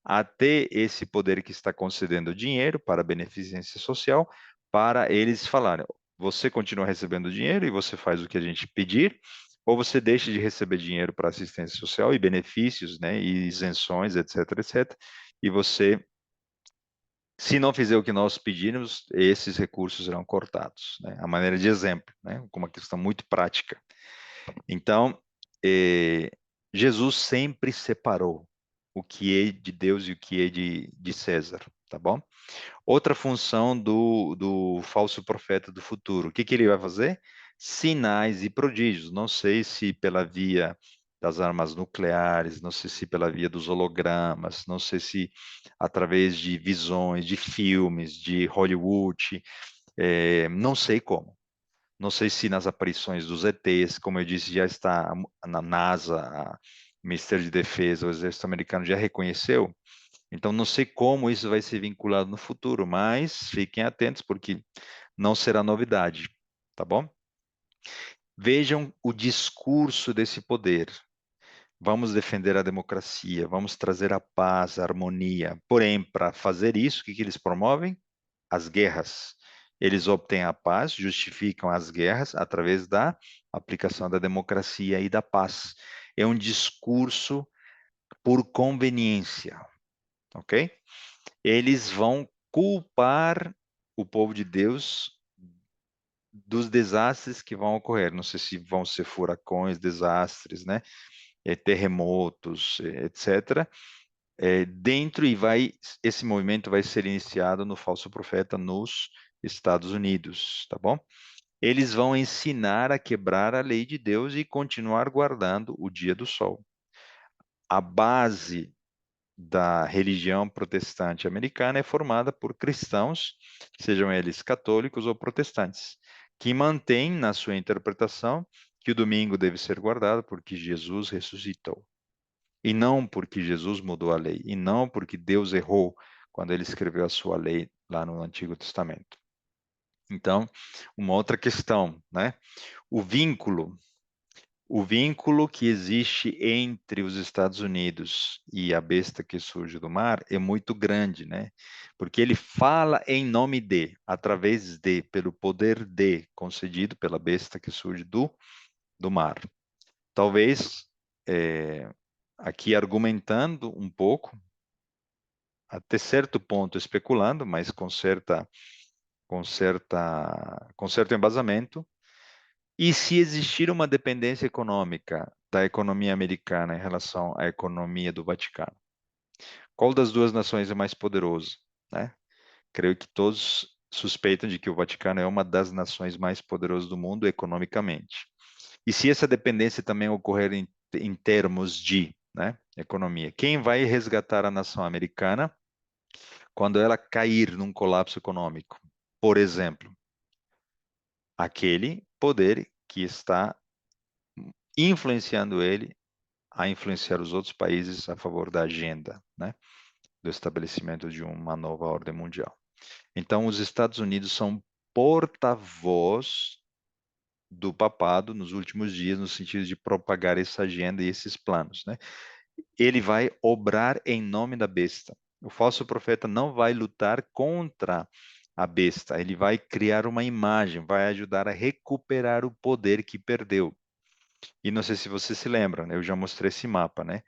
Speaker 1: até esse poder que está concedendo dinheiro para beneficência social, para eles falarem: você continua recebendo dinheiro e você faz o que a gente pedir, ou você deixa de receber dinheiro para assistência social e benefícios, né, e isenções, etc, etc, e você, se não fizer o que nós pedimos, esses recursos serão cortados, né, a maneira de exemplo, né, com uma questão muito prática. Então, eh, Jesus sempre separou o que é de Deus e o que é de César, tá bom? Outra função do falso profeta do futuro, o que que ele vai fazer? Sinais e prodígios. Não sei se pela via das armas nucleares, não sei se pela via dos hologramas, não sei se através de visões, de filmes, de Hollywood, não sei como. Não sei se nas aparições dos ETs, como eu disse, já está na NASA, o Ministério de Defesa, o Exército Americano já reconheceu. Então, não sei como isso vai ser vinculado no futuro, mas fiquem atentos, porque não será novidade, tá bom? Vejam o discurso desse poder. Vamos defender a democracia, vamos trazer a paz, a harmonia. Porém, para fazer isso, o que que eles promovem? As guerras. Eles obtêm a paz, justificam as guerras através da aplicação da democracia e da paz. É um discurso por conveniência, ok? Eles vão culpar o povo de Deus dos desastres que vão ocorrer. Não sei se vão ser furacões, desastres, né? Terremotos, etc. Dentro e vai, esse movimento vai ser iniciado no falso profeta nos Estados Unidos, tá bom? Eles vão ensinar a quebrar a lei de Deus e continuar guardando o dia do sol. A base da religião protestante americana é formada por cristãos, sejam eles católicos ou protestantes, que mantêm na sua interpretação que o domingo deve ser guardado porque Jesus ressuscitou. E não porque Jesus mudou a lei, e não porque Deus errou quando ele escreveu a sua lei lá no Antigo Testamento. Então, uma outra questão, né? O vínculo o vínculo que existe entre os Estados Unidos e a besta que surge do mar é muito grande, né? Porque ele fala em nome de, através de, pelo poder de, concedido pela besta que surge do mar. Talvez, é, aqui argumentando um pouco, até certo ponto especulando, mas com certo embasamento. E se existir uma dependência econômica da economia americana em relação à economia do Vaticano? Qual das duas nações é mais poderoso, né? Creio que todos suspeitam de que o Vaticano é uma das nações mais poderosas do mundo economicamente. E se essa dependência também ocorrer em termos de, né, economia, quem vai resgatar a nação americana quando ela cair num colapso econômico? Por exemplo, aquele poder que está influenciando ele a influenciar os outros países a favor da agenda, né, do estabelecimento de uma nova ordem mundial. Então, os Estados Unidos são porta-voz do papado nos últimos dias, no sentido de propagar essa agenda e esses planos, né? Ele vai obrar em nome da besta. O falso profeta não vai lutar contra a besta, ele vai criar uma imagem, vai ajudar a recuperar o poder que perdeu. E não sei se você se lembra, né? Eu já mostrei esse mapa, né?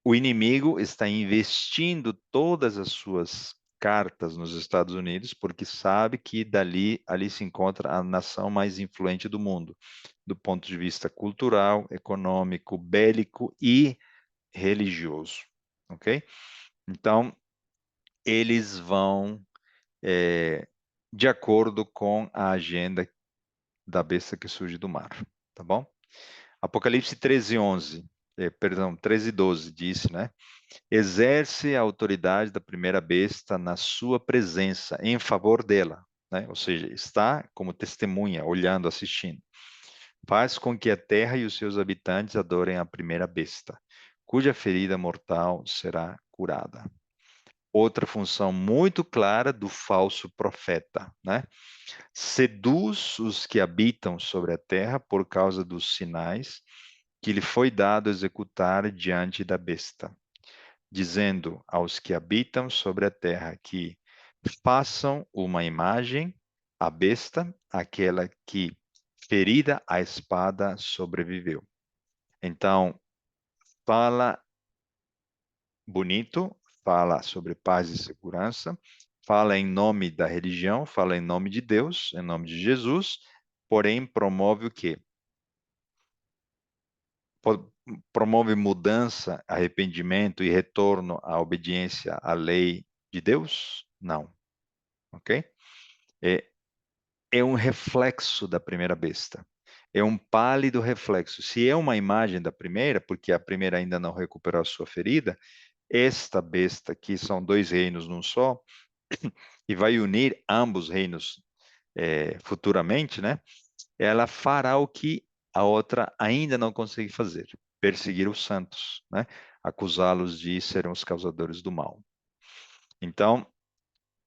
Speaker 1: O inimigo está investindo todas as suas cartas nos Estados Unidos porque sabe que ali se encontra a nação mais influente do mundo, do ponto de vista cultural, econômico, bélico e religioso, ok? Então, eles vão de acordo com a agenda da besta que surge do mar, tá bom? Apocalipse 13:11. perdão, 13:12 diz, né? Exerce a autoridade da primeira besta na sua presença, em favor dela, né? Ou seja, está como testemunha, olhando, assistindo. Faz com que a terra e os seus habitantes adorem a primeira besta, cuja ferida mortal será curada. Outra função muito clara do falso profeta, né? Seduz os que habitam sobre a terra por causa dos sinais que lhe foi dado executar diante da besta, dizendo aos que habitam sobre a terra que façam uma imagem à besta, aquela que, ferida a espada, sobreviveu. Então, fala bonito, fala sobre paz e segurança, fala em nome da religião, fala em nome de Deus, em nome de Jesus, porém promove o quê? Promove mudança, arrependimento e retorno à obediência à lei de Deus? Não, ok? É, é um reflexo da primeira besta. É um pálido reflexo. Se é uma imagem da primeira, porque a primeira ainda não recuperou a sua ferida, esta besta, que são dois reinos num só, e vai unir ambos reinos futuramente, né? Ela fará o que a outra ainda não consegue fazer: perseguir os santos, né? Acusá-los de serem os causadores do mal. Então,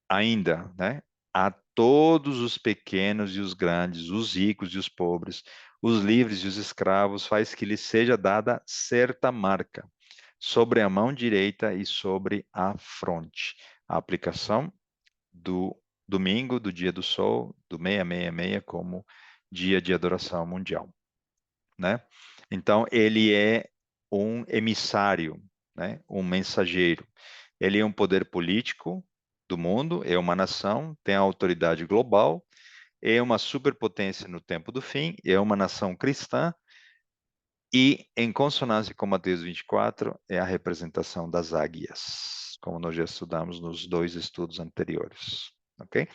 Speaker 1: ainda, né? A todos os pequenos e os grandes, os ricos e os pobres, os livres e os escravos, faz que lhes seja dada certa marca sobre a mão direita e sobre a fronte. A aplicação do domingo, do dia do sol, do 666, como dia de adoração mundial, né? Então, ele é um emissário, né? Um mensageiro. Ele é um poder político do mundo, é uma nação, tem a autoridade global, é uma superpotência no tempo do fim, é uma nação cristã e, em consonância com Mateus 24, é a representação das águias, como nós já estudamos nos dois estudos anteriores, ok?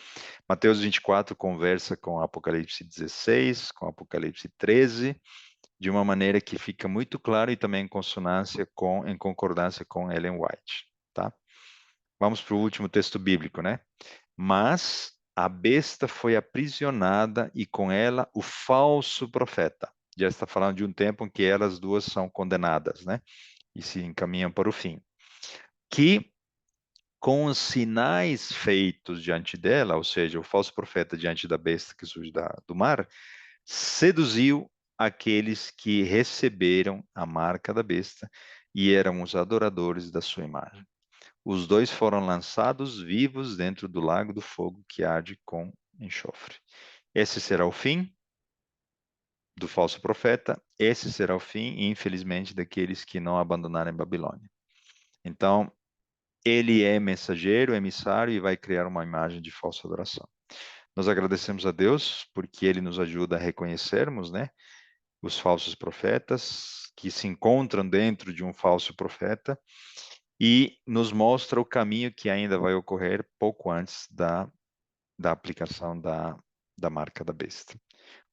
Speaker 1: Mateus 24 conversa com Apocalipse 16, com Apocalipse 13, de uma maneira que fica muito claro e também em concordância com Ellen White, tá? Vamos para o último texto bíblico, né? Mas a besta foi aprisionada e com ela o falso profeta. Já está falando de um tempo em que elas duas são condenadas, né? E se encaminham para o fim. Que com os sinais feitos diante dela, ou seja, o falso profeta diante da besta que surge do mar, seduziu aqueles que receberam a marca da besta e eram os adoradores da sua imagem. Os dois foram lançados vivos dentro do lago do fogo que arde com enxofre. Esse será o fim do falso profeta, esse será o fim, infelizmente, daqueles que não abandonarem Babilônia. Então, ele é mensageiro, emissário e vai criar uma imagem de falsa adoração. Nós agradecemos a Deus porque ele nos ajuda a reconhecermos, né, os falsos profetas que se encontram dentro de um falso profeta e nos mostra o caminho que ainda vai ocorrer pouco antes da aplicação da marca da besta,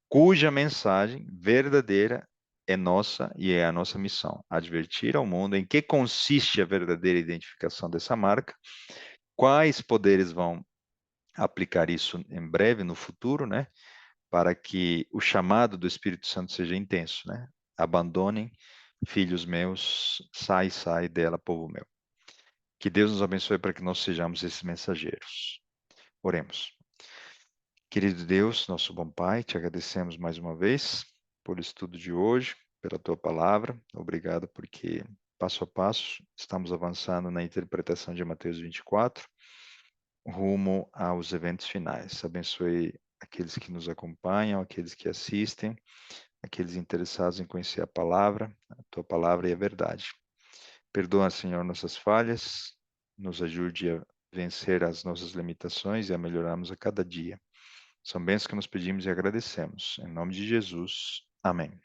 Speaker 1: cuja mensagem verdadeira é nossa e é a nossa missão: advertir ao mundo em que consiste a verdadeira identificação dessa marca, quais poderes vão aplicar isso em breve, no futuro, né? Para que o chamado do Espírito Santo seja intenso, né? Abandonem, filhos meus, sai dela, povo meu. Que Deus nos abençoe para que nós sejamos esses mensageiros. Oremos. Querido Deus, nosso bom Pai, te agradecemos mais uma vez por estudo de hoje, pela tua palavra. Obrigado porque, passo a passo, estamos avançando na interpretação de Mateus 24, rumo aos eventos finais. Abençoe aqueles que nos acompanham, aqueles que assistem, aqueles interessados em conhecer a tua palavra e a verdade. Perdoa, Senhor, nossas falhas, nos ajude a vencer as nossas limitações e a melhorarmos a cada dia. São bênçãos que nos pedimos e agradecemos. Em nome de Jesus. Amém.